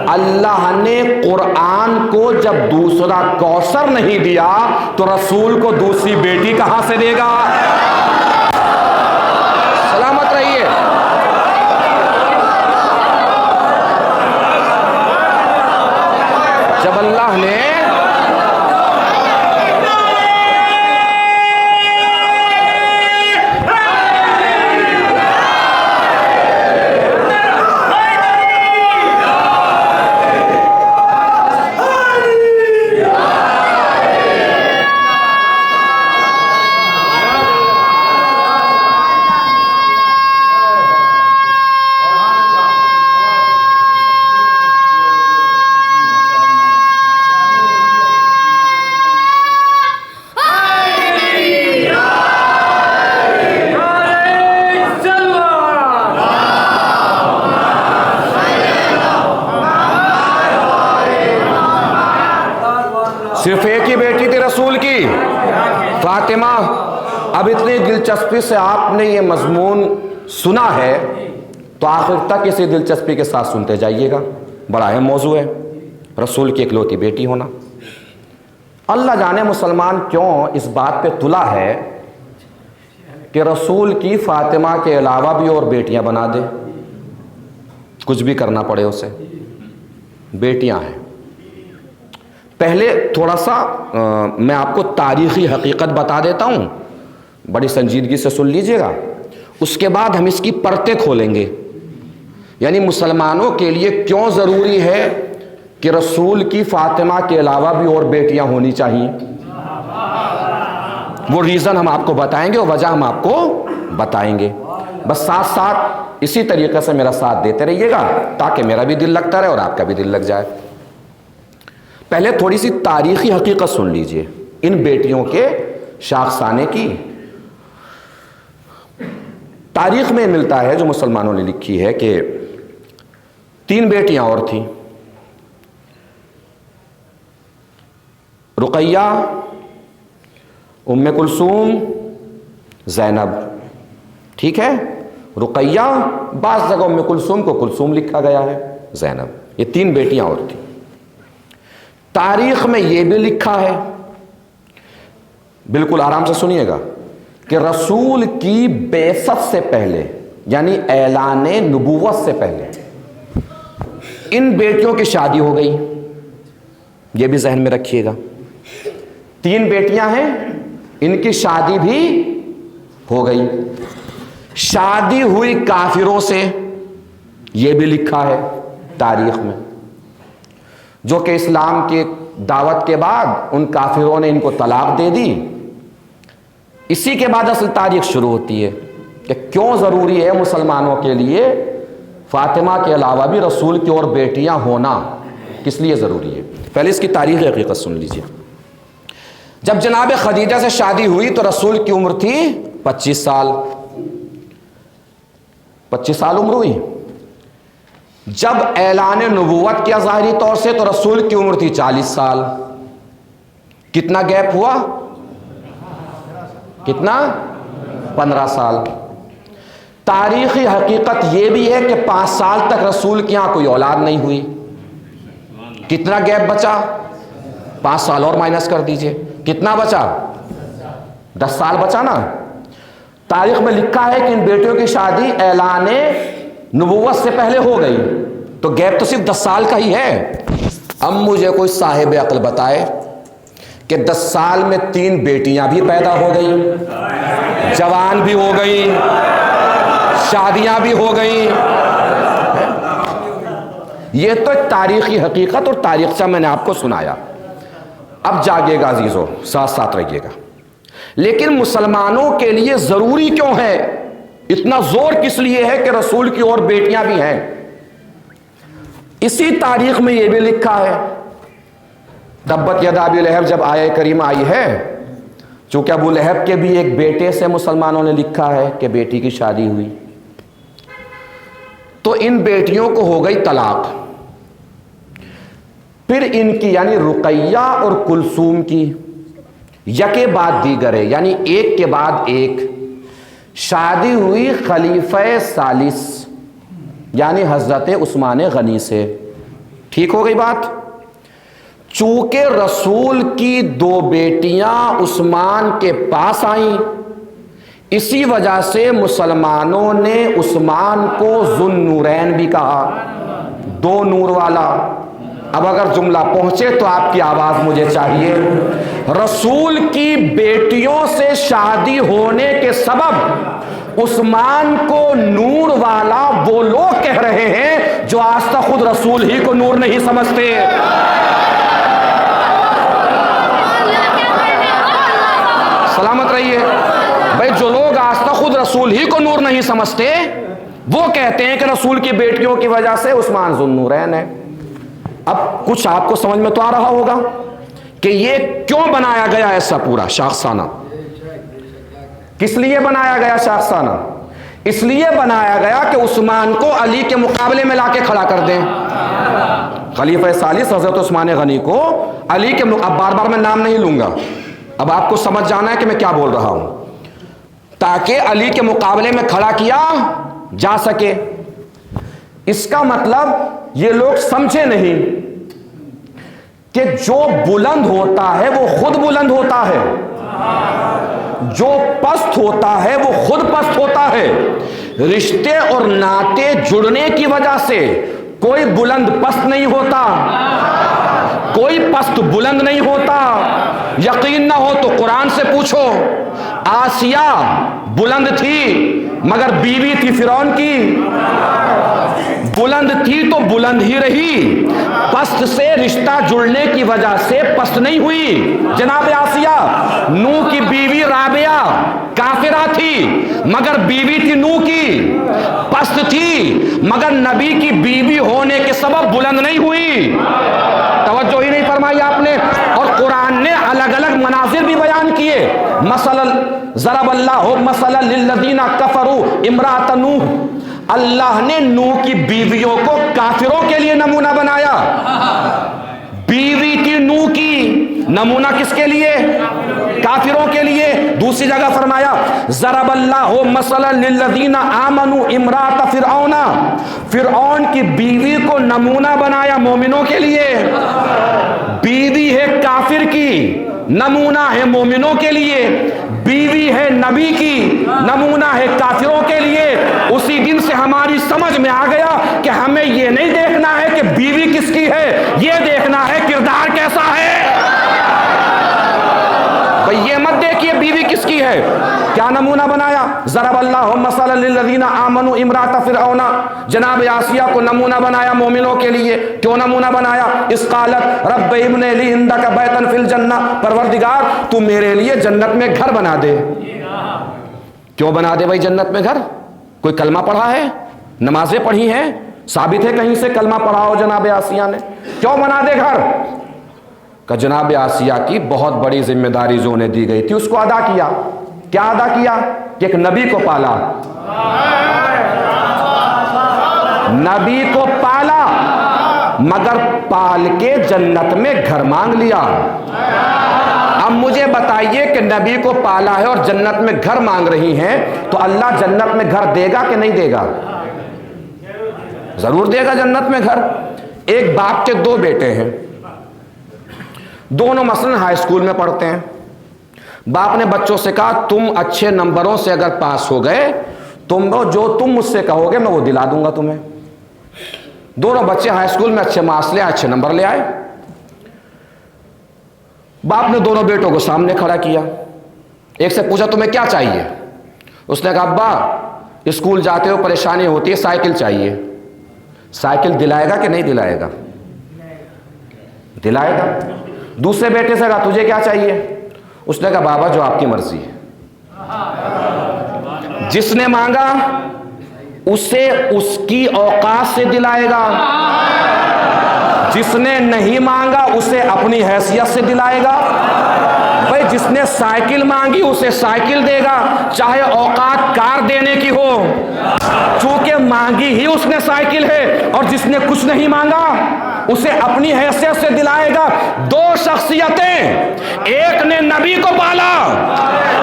اللہ نے قرآن کو جب دوسرا کوثر نہیں دیا تو رسول کو دوسری بیٹی کہاں سے دے گا؟ سلامت رہیے۔ جب اللہ نے صرف ایک ہی بیٹی تھی رسول کی، فاطمہ۔ اب اتنی دلچسپی سے آپ نے یہ مضمون سنا ہے تو آخر تک اسے دلچسپی کے ساتھ سنتے جائیے گا، بڑا اہم موضوع ہے، رسول کی اکلوتی بیٹی ہونا۔ اللہ جانے مسلمان کیوں اس بات پہ تلا ہے کہ رسول کی فاطمہ کے علاوہ بھی اور بیٹیاں بنا دے، کچھ بھی کرنا پڑے اسے، بیٹیاں ہیں۔ پہلے تھوڑا سا میں آپ کو تاریخی حقیقت بتا دیتا ہوں، بڑی سنجیدگی سے سن لیجئے گا، اس کے بعد ہم اس کی پرتیں کھولیں گے، یعنی مسلمانوں کے لیے کیوں ضروری ہے کہ رسول کی فاطمہ کے علاوہ بھی اور بیٹیاں ہونی چاہیے۔ وہ ریزن ہم آپ کو بتائیں گے اور وجہ ہم آپ کو بتائیں گے۔ بس ساتھ ساتھ اسی طریقے سے میرا ساتھ دیتے رہیے گا تاکہ میرا بھی دل لگتا رہے اور آپ کا بھی دل لگ جائے۔ پہلے تھوڑی سی تاریخی حقیقت سن لیجئے ان بیٹیوں کے شاخسانے کی۔ تاریخ میں ملتا ہے، جو مسلمانوں نے لکھی ہے، کہ 3 بیٹیاں اور تھیں، رقیہ، ام کلثوم، زینب۔ ٹھیک ہے، رقیہ، بعض جگہ ام کلثوم کو کلثوم لکھا گیا ہے، زینب، یہ 3 بیٹیاں اور تھیں۔ تاریخ میں یہ بھی لکھا ہے، بالکل آرام سے سنیے گا، کہ رسول کی بعثت سے پہلے، یعنی اعلان نبوت سے پہلے، ان بیٹیوں کی شادی ہو گئی۔ یہ بھی ذہن میں رکھیے گا، 3 بیٹیاں ہیں، ان کی شادی بھی ہو گئی۔ شادی ہوئی کافروں سے، یہ بھی لکھا ہے تاریخ میں، جو کہ اسلام کی دعوت کے بعد ان کافروں نے ان کو طلاق دے دی۔ اسی کے بعد اصل تاریخ شروع ہوتی ہے کہ کیوں ضروری ہے مسلمانوں کے لیے فاطمہ کے علاوہ بھی رسول کی اور بیٹیاں ہونا، کس لیے ضروری ہے۔ پہلے اس کی تاریخی حقیقت سن لیجیے۔ جب جناب خدیجہ سے شادی ہوئی تو رسول کی عمر تھی 25 سال، 25 سال عمر ہوئی۔ جب اعلان نبوت کیا ظاہری طور سے تو رسول کی عمر تھی 40 سال۔ کتنا گیپ ہوا؟ کتنا؟ 15 سال۔ تاریخی حقیقت یہ بھی ہے کہ 5 سال تک رسول کے یہاں کوئی اولاد نہیں ہوئی۔ کتنا گیپ بچا؟ 5 سال اور مائنس کر دیجئے، کتنا بچا؟ 10 سال بچا نا۔ تاریخ میں لکھا ہے کہ ان بیٹیوں کی شادی اعلان نبوت سے پہلے ہو گئی، تو گیپ تو صرف 10 سال کا ہی ہے۔ اب مجھے کوئی صاحب عقل بتائے کہ 10 سال میں 3 بیٹیاں بھی پیدا ہو گئیں، جوان بھی ہو گئیں، شادیاں بھی ہو گئیں۔ یہ تو ایک تاریخی حقیقت اور تاریخ سے میں نے آپ کو سنایا۔ اب جاگیے گا عزیزو، ساتھ ساتھ رہیے گا۔ لیکن مسلمانوں کے لیے ضروری کیوں ہے؟ اتنا زور کس لیے ہے کہ رسول کی اور بیٹیاں بھی ہیں؟ اسی تاریخ میں یہ بھی لکھا ہے، تبت یدا ابی لہب جب آیہ کریمہ آئی ہے، چونکہ ابو لہب کے بھی ایک بیٹے سے مسلمانوں نے لکھا ہے کہ بیٹی کی شادی ہوئی، تو ان بیٹیوں کو ہو گئی طلاق، پھر ان کی یعنی رقیہ اور کلثوم کی یکے بعد دیگر ہے، یعنی ایک کے بعد ایک شادی ہوئی خلیفہ ثالث یعنی حضرت عثمان غنی سے۔ ٹھیک ہو گئی بات؟ چونکہ رسول کی دو بیٹیاں عثمان کے پاس آئیں، اسی وجہ سے مسلمانوں نے عثمان کو ذو النورین بھی کہا، دو نور والا۔ اب اگر جملہ پہنچے تو آپ کی آواز مجھے چاہیے۔ رسول کی بیٹیوں سے شادی ہونے کے سبب عثمان کو نور والا وہ لوگ کہہ رہے ہیں جو آج تک خود رسول ہی کو نور نہیں سمجھتے۔ سلامت رہیے بھائی، جو لوگ آج تک خود رسول ہی کو نور نہیں سمجھتے وہ کہتے ہیں کہ رسول کی بیٹیوں کی وجہ سے عثمان ذو النورین ہے۔ اب کچھ آپ کو سمجھ میں تو آ رہا ہوگا کہ یہ کیوں بنایا گیا ایسا پورا شاخسانہ؟ کس لیے بنایا گیا شاخسانہ؟ اس لیے بنایا گیا کہ عثمان کو علی کے مقابلے میں لا کے کھڑا کر دیں۔ خلیفہ ثالث حضرت عثمان غنی کو علی کے اب بار بار میں نام نہیں لوں گا، اب آپ کو سمجھ جانا ہے کہ میں کیا بول رہا ہوں، تاکہ علی کے مقابلے میں کھڑا کیا جا سکے۔ اس کا مطلب یہ لوگ سمجھے نہیں کہ جو بلند ہوتا ہے وہ خود بلند ہوتا ہے، جو پست ہوتا ہے وہ خود پست ہوتا ہے۔ رشتے اور ناطے جڑنے کی وجہ سے کوئی بلند پست نہیں ہوتا، کوئی پست بلند نہیں ہوتا۔ یقین نہ ہو تو قرآن سے پوچھو، آسیہ بلند تھی مگر بیوی تھی فرعون کی، بلند تھی تو بلند ہی رہی، پست سے رشتہ جڑنے کی وجہ سے پست نہیں ہوئی۔ جناب آسیہ نوح کی بیوی رابعہ کافرہ تھی مگر بیوی تھی نوح کی، پست تھی مگر نبی کی بیوی ہونے کے سبب بلند نہیں ہوئی۔ توجہ ہی نہیں فرمائی آپ نے۔ اور قرآن نے الگ الگ مناظر بھی بیان کیے، مثلا ضرب اللہ مثلا للذین کفروا امرأۃ نوح، اللہ نے نوح کی بیویوں کو کافروں کے لیے نمونہ بنایا۔ بیوی تھی نوح کی، نمونہ کس کے لیے؟ کافروں کے لیے۔ دوسری جگہ فرمایا ضرب اللہ مثلا للذین آمنوا امرأۃ فرعون، فرعون کی بیوی کو نمونہ بنایا مومنوں کے لیے۔ بیوی ہے کافر کی، نمونہ ہے مومنوں کے لیے، بیوی ہے نبی کی، نمونہ ہے کافروں کے لیے۔ اسی دن سے ہماری سمجھ میں آ گیا کہ ہمیں یہ نہیں دیکھنا ہے کہ بیوی کس کی ہے، یہ دیکھنا ہے کردار کیسا ہے۔ بھئی یہ مت دیکھیے بیوی کس کی ہے، کیا نمونہ بنایا؟ ضرب اللہ مثلا للذین آمنوا امرأۃ فرعون، جناب آسیہ کو نمونہ بنایا مومنوں کے لیے۔ کیوں نمونہ بنایا؟ اس قالت رب ابن لی عندک بیتا فی الجنہ، پروردگار تو میرے لیے جنت میں گھر بنا دے۔ کیوں بنا دے بھائی جنت میں گھر؟ کوئی کلمہ پڑھا ہے؟ نمازیں پڑھی ہیں؟ ثابت ہے کہیں سے کلمہ پڑھا ہو جناب آسیہ نے؟ کیوں بنا دے گھر؟ کہ جناب آسیہ کی بہت بڑی ذمہ داری جو انہیں دی گئی تھی اس کو ادا کیا۔ کیا ادا کیا؟ کہ ایک نبی کو پالا، نبی کو پالا مگر پال کے جنت میں گھر مانگ لیا۔ اب مجھے بتائیے کہ نبی کو پالا ہے اور جنت میں گھر مانگ رہی ہیں تو اللہ جنت میں گھر دے گا کہ نہیں دے گا؟ ضرور دے گا جنت میں گھر۔ ایک باپ کے دو بیٹے ہیں، دونوں مثلا ہائی اسکول میں پڑھتے ہیں۔ باپ نے بچوں سے کہا تم اچھے نمبروں سے اگر پاس ہو گئے جو تم مجھ سے کہو گے میں وہ دلا دوں گا تمہیں۔ دونوں بچے ہائی اسکول میں اچھے مارکس لے آئے، اچھے نمبر لے آئے۔ باپ نے دونوں بیٹوں کو سامنے کھڑا کیا، ایک سے پوچھا تمہیں کیا چاہیے؟ اس نے کہا ابا اسکول جاتے ہو پریشانی ہوتی ہے، سائیکل چاہیے۔ سائیکل دلائے گا کہ نہیں دلائے گا؟ دلائے گا۔ دوسرے بیٹے سے کہا تجھے کیا چاہیے؟ اس نے کہا بابا جو آپ کی مرضی ہے. جس نے مانگا اسے اس کی اوقات سے دلائے گا، جس نے نہیں مانگا اسے اپنی حیثیت سے دلائے گا. بھائی جس نے سائیکل مانگی اسے سائیکل دے گا، چاہے اوقات کار دینے کی ہو، چونکہ مانگی ہی اس نے سائیکل ہے. اور جس نے کچھ نہیں مانگا اسے اپنی حیثیت سے دلائے گا. دو شخصیتیں، ایک نے نبی کو پالا،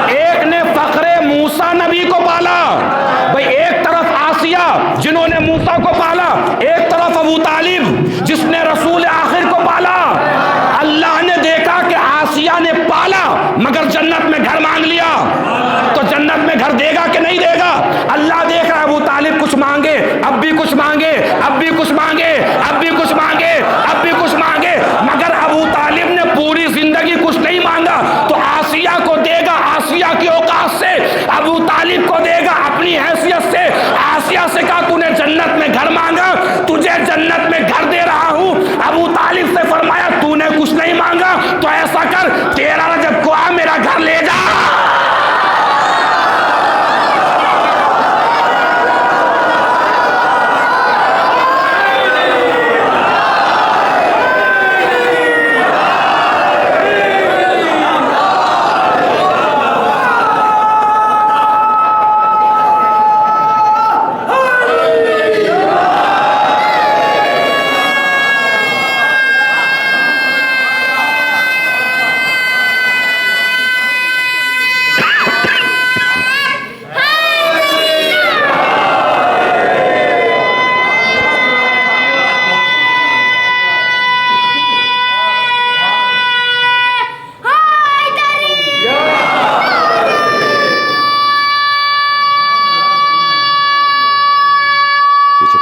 ایک نے فخر موسیٰ نبی کو پالا. بھائی ایک طرف آسیہ جنہوں نے موسیٰ کو پالا، ایک طرف ابو طالب جس نے رسول آخر کو پالا. اللہ نے دیکھا کہ آسیہ نے پالا مگر جنت میں گھر مانگ لیا، تو جنت میں گھر دے گا کہ نہیں دے گا؟ اللہ دیکھ رہا ہے ابو طالب کچھ مانگے، اب بھی کچھ مانگے، اب بھی کچھ مانگے، اب بھی کچھ مانگے، اب بھی کچھ مانگے، مگر ابو طالب نے پوری زندگی کچھ نہیں مانگا. تو آسیہ کو دے گا آسیہ کی اوقات سے، ابو طالب کو دے گا اپنی حیثیت سے. آسیہ سے کہا تو نے جنت میں گھر مانگا، تجھے جنت میں گھر دے رہا ہوں. ابو طالب سے فرمایا تو نے کچھ نہیں مانگا تو ایسا کر، تیرا رجب کو آ میرا گھر لے جا.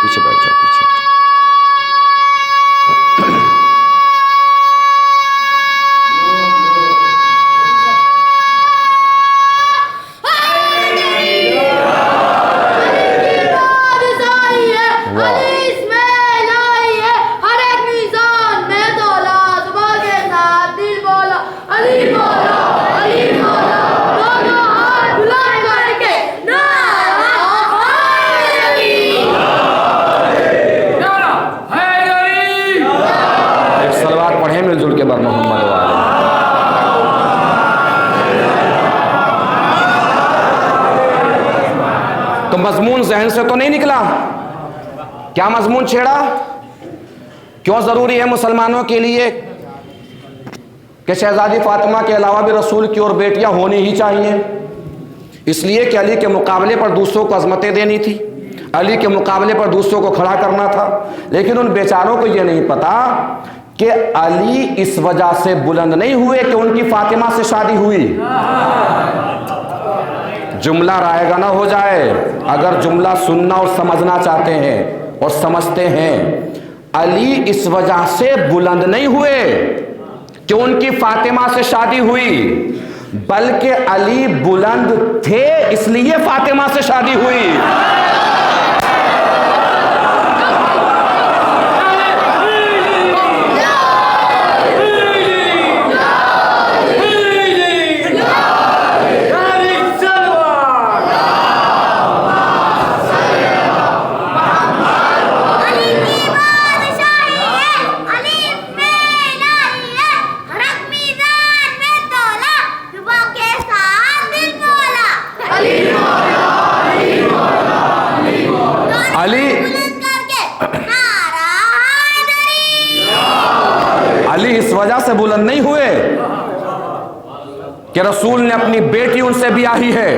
پیچھے بیٹھ جاؤ، پیچھے. تو مضمون ذہن سے تو نہیں نکلا؟ کیا مضمون چھیڑا؟ کیوں ضروری ہے مسلمانوں کے لیے کہ شہزادی فاطمہ کے علاوہ بھی رسول کی اور بیٹیاں ہونی ہی چاہیے؟ اس لیے کہ علی کے مقابلے پر دوسروں کو عظمتیں دینی تھی، علی کے مقابلے پر دوسروں کو کھڑا کرنا تھا. لیکن ان بیچاروں کو یہ نہیں پتا کہ علی اس وجہ سے بلند نہیں ہوئے کہ ان کی فاطمہ سے شادی ہوئی. جملہ رائے گا نہ ہو جائے. اگر جملہ سننا اور سمجھنا چاہتے ہیں اور سمجھتے ہیں، علی اس وجہ سے بلند نہیں ہوئے کہ ان کی فاطمہ سے شادی ہوئی، بلکہ علی بلند تھے اس لیے فاطمہ سے شادی ہوئی. علی اس وجہ سے بلند نہیں ہوئے کہ رسول نے اپنی بیٹی ان سے بیاہی ہے،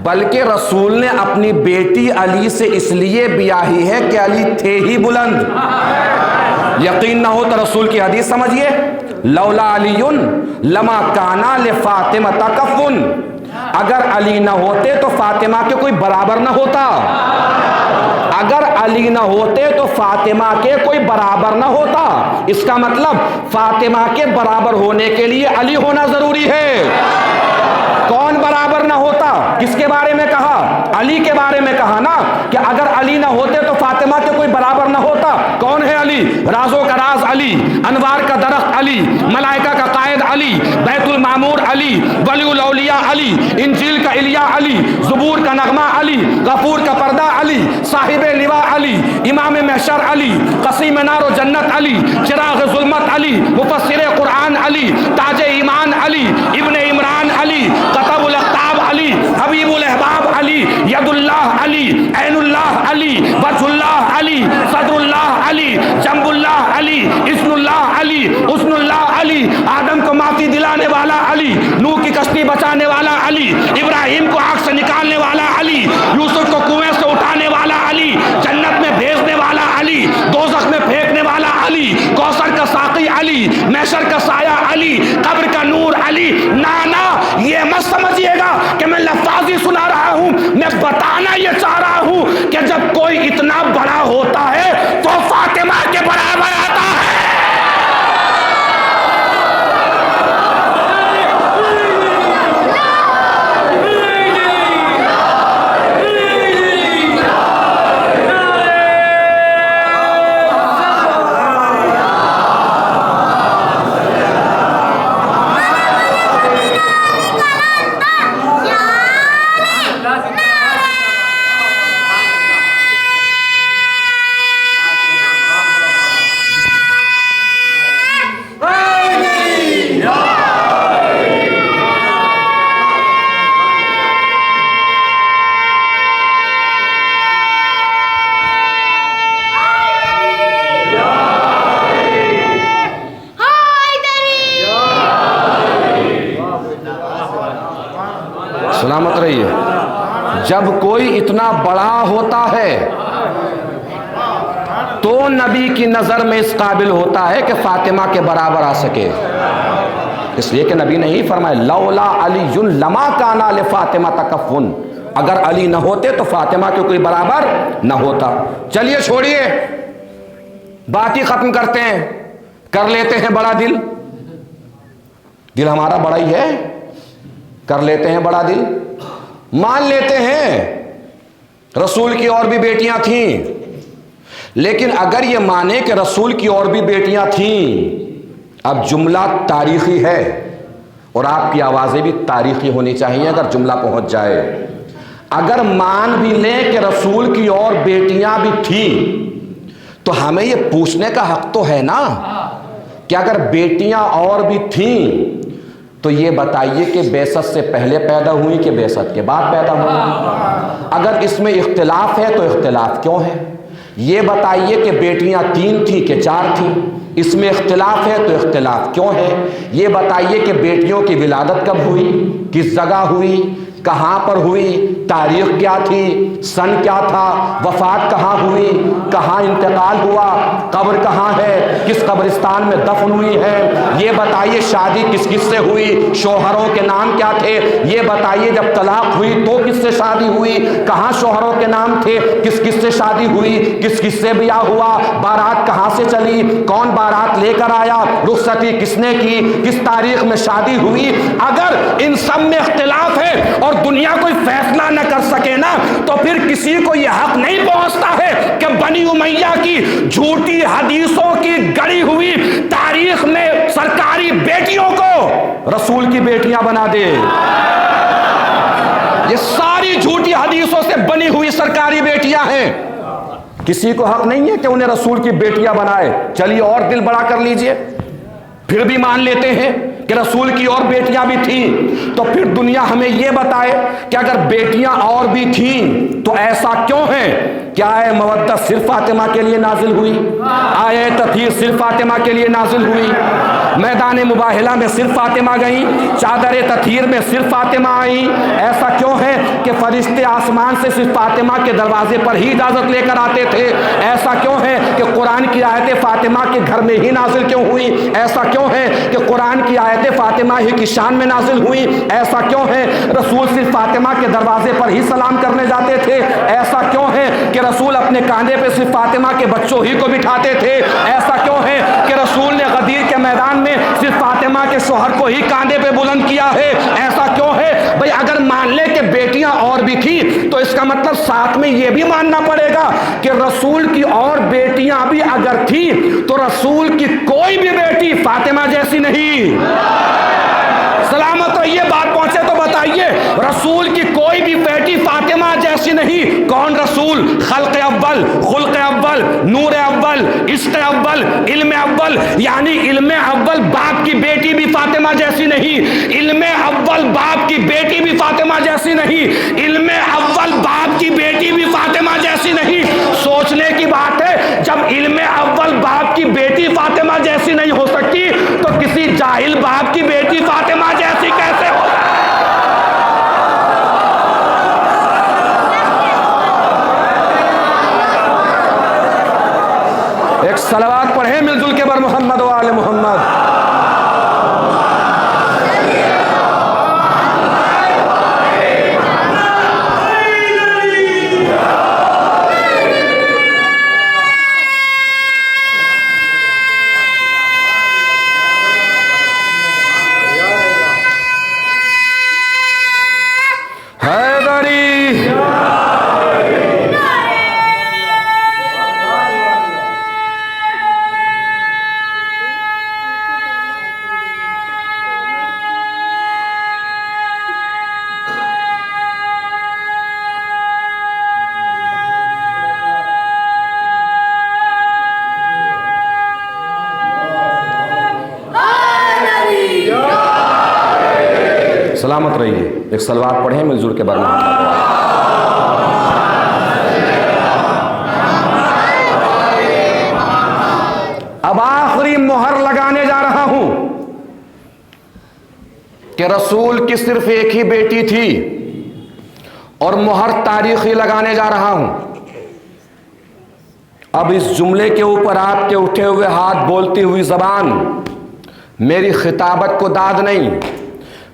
بلکہ رسول نے اپنی بیٹی علی سے اس لیے بیاہی ہے کہ علی تھے ہی بلند. یقین نہ ہو تو رسول کی حدیث سمجھیے، لولا علی لما کانا لفاطمہ کفن. اگر علی نہ ہوتے تو فاطمہ کے کوئی برابر نہ ہوتا. اگر علی نہ ہوتے تو فاطمہ کے کوئی برابر نہ ہوتا. اس کا مطلب فاطمہ کے برابر ہونے کے لیے علی ہونا ضروری ہے. کون برابر نہ ہوتا؟ کس کے بارے میں کہا؟ علی کے بارے میں کہا نا، کہ اگر علی نہ ہوتے تو فاطمہ کے کوئی برابر نہ ہوتا. کون ہے علی؟ علی، رازوں کا راز علی، انوار کا درخت علی، ملائکہ کا قائد علی، بیت المعمور علی، ولی الاولیاء علی، انجیل کا الیاء علی، زبور کا نغمہ علی، غفور کا پردہ علی، صاحب لواء علی، امام محشر علی، قسیم نار و جنت علی، چراغ ظلمت علی، مفسر قرآن علی، تاج ایمان علی، ابن عمران علی، قطب الاقطاب علی، حبیب الاحباب علی، ید اللہ علی، عین اللہ علی، وجہ اللہ علی، صدر اللہ علی، جنب اللہ علی، اسم اللہ علی، حسن اللہ علی، آدم کو معافی دلانے والا علی، نوح کی کشتی بچانے والا علی، ابراہیم کو آگ سے نکالنے والا علی، یوسف کو کنویں سے اٹھانے والا علی، جنت میں بھیجنے والا علی، دوزخ میں پھینکنے والا علی، کوثر کا ساقی علی، محشر کا سایہ علی، قبر کا نور علی۔ نانا یہ مت سمجھیے گا کہ میں لفظ ہی سنا رہا ہوں، میں بتانا یہ چاہ رہا ہوں کہ جب کوئی اتنا بڑا ہوتا ہے تو فاطمہ کے برابر آتا ہے۔ سلامت رہیے۔ جب کوئی اتنا بڑا ہوتا ہے تو نبی کی نظر میں اس قابل ہوتا ہے کہ فاطمہ کے برابر آ سکے، اس لیے کہ نبی نے ہی فرمایا لولا علی لما کان لفاطمہ تکفن، اگر علی نہ ہوتے تو فاطمہ کے کوئی برابر نہ ہوتا۔ چلیے چھوڑیے، بات ہی ختم کرتے ہیں، کر لیتے ہیں بڑا دل، دل ہمارا بڑا ہی ہے، کر لیتے ہیں بڑا دل، مان لیتے ہیں رسول کی اور بھی بیٹیاں تھیں، لیکن اگر یہ مانے کہ رسول کی اور بھی بیٹیاں تھیں، اب جملہ تاریخی ہے اور آپ کی آوازیں بھی تاریخی ہونی چاہیے اگر جملہ پہنچ جائے۔ اگر مان بھی لیں کہ رسول کی اور بیٹیاں بھی تھیں تو ہمیں یہ پوچھنے کا حق تو ہے نا کہ اگر بیٹیاں اور بھی تھیں تو یہ بتائیے کہ بعثت سے پہلے پیدا ہوئی کہ بعثت کے بعد پیدا ہوئی؟ اگر اس میں اختلاف ہے تو اختلاف کیوں ہے؟ یہ بتائیے کہ بیٹیاں 3 تھیں کہ 4 تھیں، اس میں اختلاف ہے تو اختلاف کیوں ہے؟ یہ بتائیے کہ بیٹیوں کی ولادت کب ہوئی، کس جگہ ہوئی، کہاں پر ہوئی، تاریخ کیا تھی، سن کیا تھا، وفات کہاں ہوئی، کہاں انتقال ہوا، قبر کہاں ہے، کس قبرستان میں دفن ہوئی ہے، یہ بتائیے شادی کس کس سے ہوئی، شوہروں کے نام کیا تھے، یہ بتائیے جب طلاق ہوئی تو کس سے شادی ہوئی، کہاں شوہروں کے نام تھے، کس کس سے شادی ہوئی، کس کس سے بیاہ ہوا، بارات کہاں سے چلی، کون بارات لے کر آیا، رخصتی کس نے کی، کس تاریخ میں شادی ہوئی۔ اگر ان سب میں اختلاف ہے اور دنیا کوئی فیصلہ نہ کر سکے نا تو پھر کسی کو یہ حق نہیں پہنچتا ہے کہ بنی امیہ کی جھوٹی حدیثوں کی گڑی ہوئی تاریخ میں سرکاری بیٹیوں کو رسول کی بیٹیاں بنا دے۔ یہ ساری جھوٹی حدیثوں سے بنی ہوئی سرکاری بیٹیاں ہیں، کسی کو حق نہیں ہے کہ انہیں رسول کی بیٹیاں بنائے۔ چلیے اور دل بڑا کر لیجئے، پھر بھی مان لیتے ہیں کہ رسول کی اور بیٹیاں بھی تھیں، تو پھر دنیا ہمیں یہ بتائے کہ اگر بیٹیاں اور بھی تھیں تو ایسا کیوں ہے؟ کیا آئے مودت صرف فاطمہ کے لیے نازل ہوئی؟ آئے تطہیر صرف فاطمہ کے لیے نازل ہوئی؟ میدان مباہلہ میں صرف فاطمہ گئیں؟ چادر تطہیر میں صرف فاطمہ آئیں؟ ایسا کیوں ہے کہ فرشتے آسمان سے صرف فاطمہ کے دروازے پر ہی اجازت لے کر آتے تھے؟ ایسا کیوں ہے کہ قرآن کی آیتیں فاطمہ کے گھر میں ہی نازل کیوں ہوئی؟ ایسا کیوں ہے کہ قرآن کی آیتیں فاطمہ ہی کی شان میں نازل ہوئی؟ ایسا کیوں ہے رسول صرف فاطمہ کے دروازے پر ہی سلام کرنے جاتے تھے؟ ایسا کیوں ہے کہ رسول اپنے کاندھے پہ صرف فاطمہ کے بچوں ہی کو بٹھاتے تھے؟ ایسا کیوں ہے کہ رسول نے غدیر کے میدان میں صرف فاطمہ کے شوہر کو ہی کاندھے پہ بلند کیا ہے؟ ایسا کیوں ہے؟ بھئی اگر مان لے کہ بیٹیاں اور بھی تھی تو اس کا مطلب ساتھ میں یہ بھی ماننا پڑے گا کہ رسول کی اور بیٹیاں بھی اگر تھیں تو رسول کی کوئی بھی بیٹی فاطمہ جیسی نہیں. سلامت رہیے، بات پہنچے تو بتائیے. رسول کی کوئی بھی بیٹی فاطمہ جیسی نہیں. کون رسول؟ خلق اول، خلق اول، نور اول، عشق اول، علم اول. یعنی علم اول باپ کی بیٹی بھی فاطمہ جیسی نہیں، علم اول باپ کی بیٹی بھی فاطمہ جیسی نہیں، علم اول باپ کی بیٹی بھی فاطمہ جیسی نہیں. سوچنے کی بات ہے، جب علم اول باپ کی بیٹی فاطمہ جیسی نہیں ہو سکتی تو کسی جاہل باپ کی بیٹی فاطمہ جیسی کیسے ہو؟ ایک صلوات پڑھیں مل جل کے بر محمد و آل محمد. سلامت رہیے. ایک صلوات پڑھیں مل جل کے بر محمد. اب آخری مہر لگانے جا رہا ہوں کہ رسول کی صرف ایک ہی بیٹی تھی اور مہر تاریخی لگانے جا رہا ہوں. اب اس جملے کے اوپر آپ کے اٹھے ہوئے ہاتھ، بولتی ہوئی زبان، میری خطابت کو داد نہیں،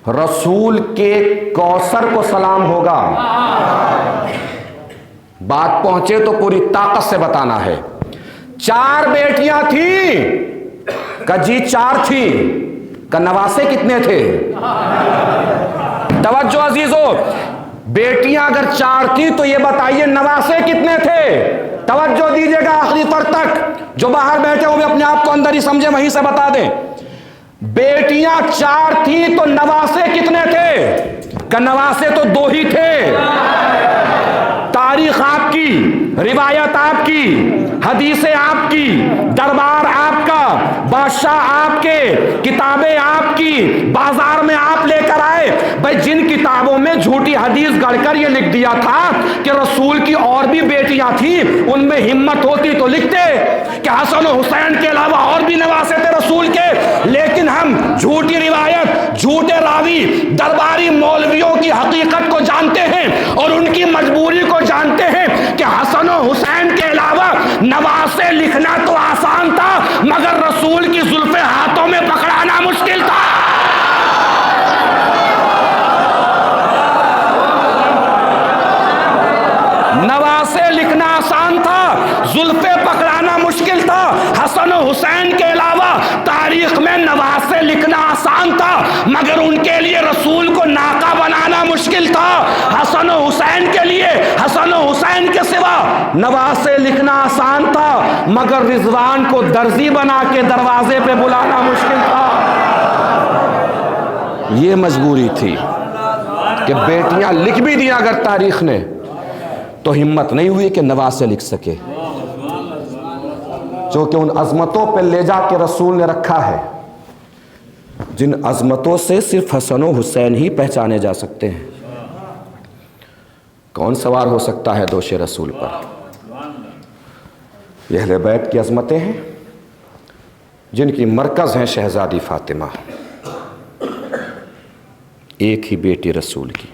رسول کے کوثر کو سلام ہوگا. بات پہنچے تو پوری طاقت سے بتانا ہے. 4 بیٹیاں تھیں کہ جی 4 تھیں کہ نواسے کتنے تھے؟ توجہ عزیزو، بیٹیاں اگر 4 تھیں تو یہ بتائیے نواسے کتنے تھے؟ توجہ دیجیے گا آخری پر تک. جو باہر بیٹھے ہوئے اپنے آپ کو اندر ہی سمجھے، وہیں سے بتا دیں. بیٹیاں 4 تھیں تو نواسے کتنے تھے؟ کہ نواسے تو 2 ہی تھے. تاریخ آپ کی، روایت آپ کی، حدیثیں آپ کی، دربار آپ کا، بادشاہ آپ کے، کتابیں آپ کی، بازار میں آپ لے کر آئے. بھائی جن کتابوں میں جھوٹی حدیث گڑھ کر یہ لکھ دیا تھا کہ رسول کی اور بھی بیٹیاں تھیں، ان میں ہمت ہوتی تو لکھتے کہ حسن و حسین کے علاوہ اور بھی نواسے تھے رسول کے. لیکن ہم جھوٹی روایت، جھوٹے راوی، درباری مولویوں کی حقیقت کو جانتے ہیں اور ان کی مجبوری کو جانتے ہیں کہ حسن و حسین کے علاوہ نواسے لکھنا تو آسان تھا مگر رسول کی زلفیں ہاتھوں میں پکڑانا مشکل تھا. نواسے لکھنا آسان تھا، زلفیں پکڑانا مشکل تھا. حسن و حسین کے علاوہ تاریخ میں نواسے لکھنا آسان تھا مگر ان کے لیے رسول کو ناکا بنانا مشکل تھا. حسن و حسین کے لیے، حسن و حسین کے سوا نواسے لکھنا آسان تھا مگر رضوان کو درزی بنا کے دروازے پہ بلانا مشکل تھا. یہ مجبوری تھی کہ بیٹیاں لکھ بھی دیا اگر تاریخ نے تو ہمت نہیں ہوئی کہ نواسے لکھ سکے، چونکہ ان عظمتوں پہ لے جا کے رسول نے رکھا ہے جن عظمتوں سے صرف حسن و حسین ہی پہچانے جا سکتے ہیں. کون سوار ہو سکتا ہے دوش رسول پر؟ یہ اہل بیت کی عظمتیں ہیں جن کی مرکز ہیں شہزادی فاطمہ، ایک ہی بیٹی رسول کی،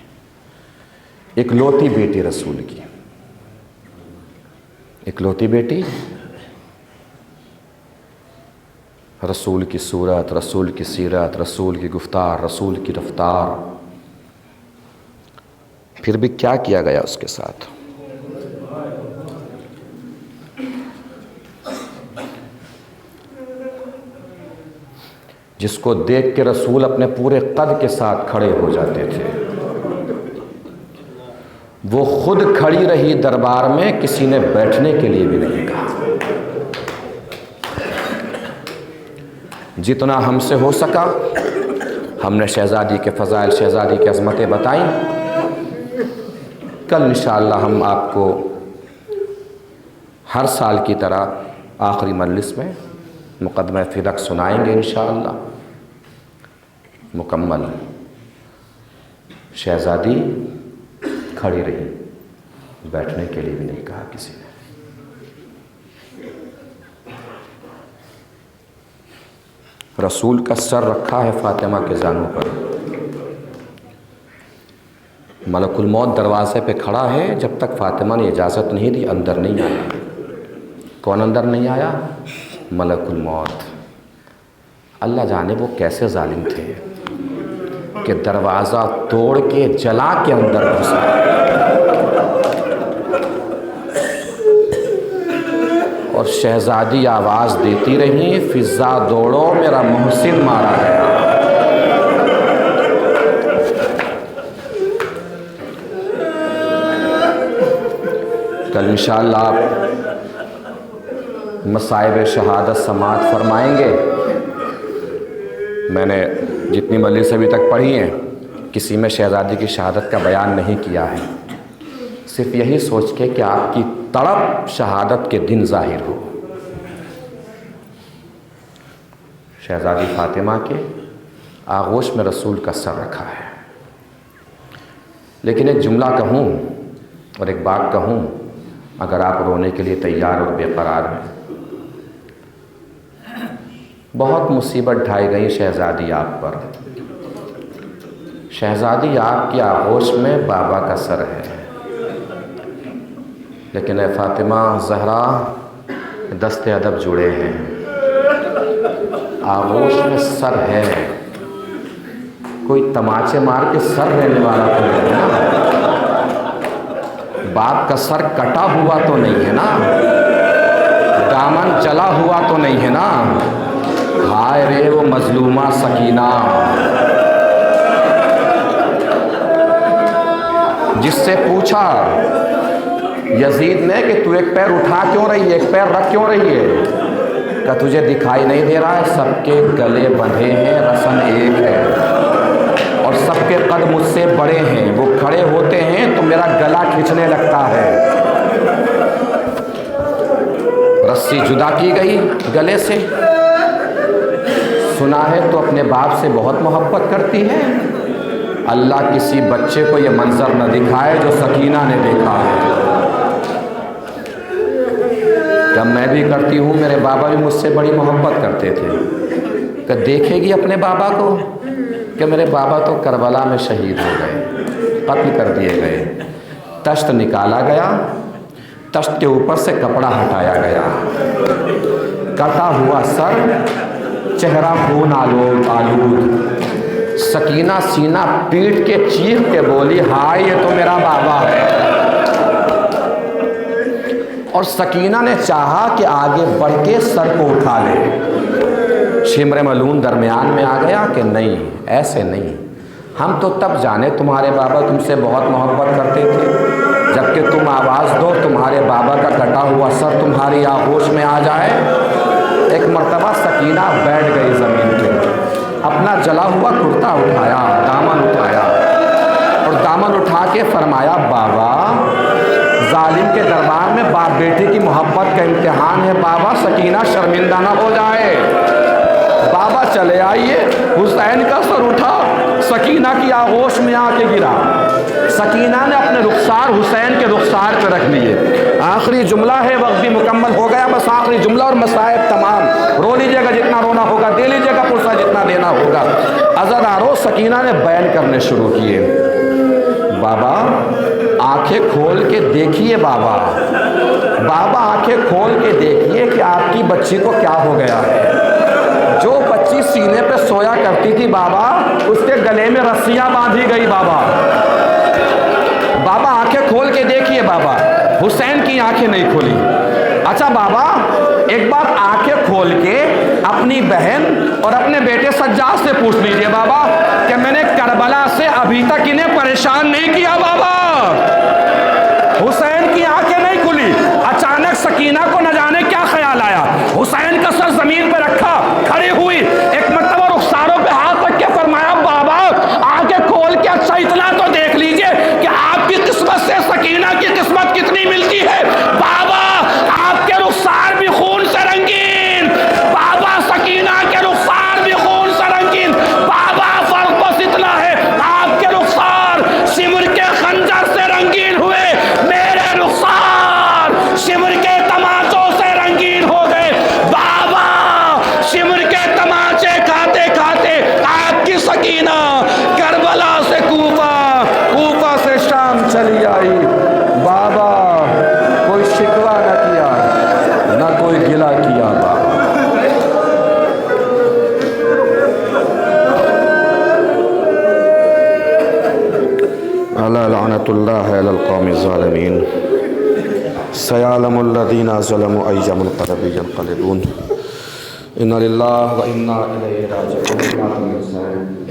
اکلوتی بیٹی رسول کی، اکلوتی بیٹی. رسول کی صورت، رسول کی سیرت، رسول کی گفتار، رسول کی رفتار. پھر بھی کیا کیا گیا اس کے ساتھ؟ جس کو دیکھ کے رسول اپنے پورے قد کے ساتھ کھڑے ہو جاتے تھے، وہ خود کھڑی رہی دربار میں، کسی نے بیٹھنے کے لیے بھی نہیں کہا۔ جتنا ہم سے ہو سکا ہم نے شہزادی کے فضائل، شہزادی کی عظمتیں بتائیں۔ کل انشاءاللہ ہم آپ کو ہر سال کی طرح آخری مجلس میں مقدمہ فدق سنائیں گے انشاءاللہ مکمل۔ شہزادی کھڑی رہی، بیٹھنے کے لیے بھی نہیں کہا کسی نے۔ رسول کا سر رکھا ہے فاطمہ کے زانوں پر، ملک الموت دروازے پہ کھڑا ہے، جب تک فاطمہ نے اجازت نہیں دی اندر نہیں آیا۔ کون اندر نہیں آیا؟ ملک الموت۔ اللہ جانے وہ کیسے ظالم تھے کہ دروازہ توڑ کے جلا کے اندر گھسا۔ اور شہزادی آواز دیتی رہی، فضا دوڑو میرا محسن مارا گیا۔ کل انشاءاللہ آپ مصائب شہادت سماعت فرمائیں گے۔ میں نے جتنی مجلس ابھی تک پڑھی ہیں کسی میں شہزادی کی شہادت کا بیان نہیں کیا ہے، صرف یہی سوچ کے کہ آپ کی تڑپ شہادت کے دن ظاہر ہو۔ شہزادی فاطمہ کے آغوش میں رسول کا سر رکھا ہے۔ لیکن ایک جملہ کہوں اور ایک بات کہوں، اگر آپ رونے کے لیے تیار اور بے قرار ہیں۔ بہت مصیبت ڈھائی گئی شہزادی آپ پر۔ شہزادی آپ کی آغوش میں بابا کا سر ہے، لیکن اے فاطمہ زہرا دست ادب جڑے ہیں، آغوش میں سر ہے، کوئی تماچے مار کے سر لینے والا تو نہیں ہے نا، باپ کا سر کٹا ہوا تو نہیں ہے نا، دامن جلا ہوا تو نہیں ہے نا۔ ہائے رے وہ مظلومہ سکینہ جس سے پوچھا یزید نے کہ تو ایک پیر اٹھا کیوں رہی ہے، ایک پیر رکھ کیوں رہی ہے، کہ تجھے دکھائی نہیں دے رہا ہے سب کے گلے بندھے ہیں، رسم ایک ہے، اور سب کے قد مجھ سے بڑے ہیں، وہ کھڑے ہوتے ہیں تو میرا گلا کھنچنے لگتا ہے۔ رسی جدا کی گئی گلے سے، سنا ہے تو اپنے باپ سے بہت محبت کرتی ہے۔ اللہ کسی بچے کو یہ منظر نہ دکھائے جو سکینہ نے دیکھا ہے۔ جب میں بھی کرتی ہوں، میرے بابا بھی مجھ سے بڑی محبت کرتے تھے، کہ دیکھے گی اپنے بابا کو کہ میرے بابا تو کربلا میں شہید ہو گئے، قتل کر دیے گئے۔ تشت نکالا گیا، تشت کے اوپر سے کپڑا ہٹایا گیا، کٹا ہوا سر، چہرہ خون آلود، سکینہ سینہ پیٹ کے چیخ کے بولی ہائے یہ تو میرا بابا ہے۔ اور سکینہ نے چاہا کہ آگے بڑھ کے سر کو اٹھا لے، شمر ملون درمیان میں آ گیا کہ نہیں، ایسے نہیں، ہم تو تب جانے تمہارے بابا تم سے بہت محبت کرتے تھے، جبکہ تم آواز دو تمہارے بابا کا کٹا ہوا سر تمہاری آغوش میں آ جائے۔ ایک مرتبہ سکینہ بیٹھ گئی زمین پہ، اپنا جلا ہوا کرتا اٹھایا، دامن اٹھایا، اور دامن اٹھا کے فرمایا بابا، ظالم کے دربار میں باپ بیٹی کی محبت کا امتحان ہے بابا، سکینہ شرمندہ نہ ہو جائے۔ بابا چلے آئیے، حسین کا سر اٹھا، سکینہ کی آغوش میں آ کے گرا، سکینہ نے اپنے رخسار حسین کے رخسار پہ رکھ لیے۔ آخری جملہ ہے، وقت بھی مکمل ہو گیا، بس آخری جملہ اور مصائب تمام، رو لیجیے گا جتنا رونا ہوگا، دے لیجیے گا پرسہ جتنا دینا ہوگا۔ عزادارو سکینہ نے بیان کرنے شروع کیے، بابا آنکھیں کھول کے دیکھیے، بابا آنکھیں کھول کے دیکھیے کہ آپ کی بچی کو کیا ہو گیا ہے۔ جو بچی سینے پہ سویا کرتی تھی بابا، اس کے گلے میں رسیاں باندھی گئی بابا آنکھیں کھول کے دیکھیے بابا۔ حسین کی آنکھیں نہیں کھولی۔ اچھا بابا ایک بار آنکھیں کھول کے اپنی بہن اور اپنے بیٹے سجاد سے پوچھ لیجئے بابا کہ میں نے کربلا سے ابھی تک انہیں پریشان نہیں کیا بابا۔ چلی آئی، بابا کوئی شکوہ نہ کیا نہ کوئی گلہ کیا بابا۔ الا لعنت اللہ علی القوم الظالمین، سیعلم الذین ظلموا ای منقلب ینقلبون، انا للہ و انا الیہ راجعون۔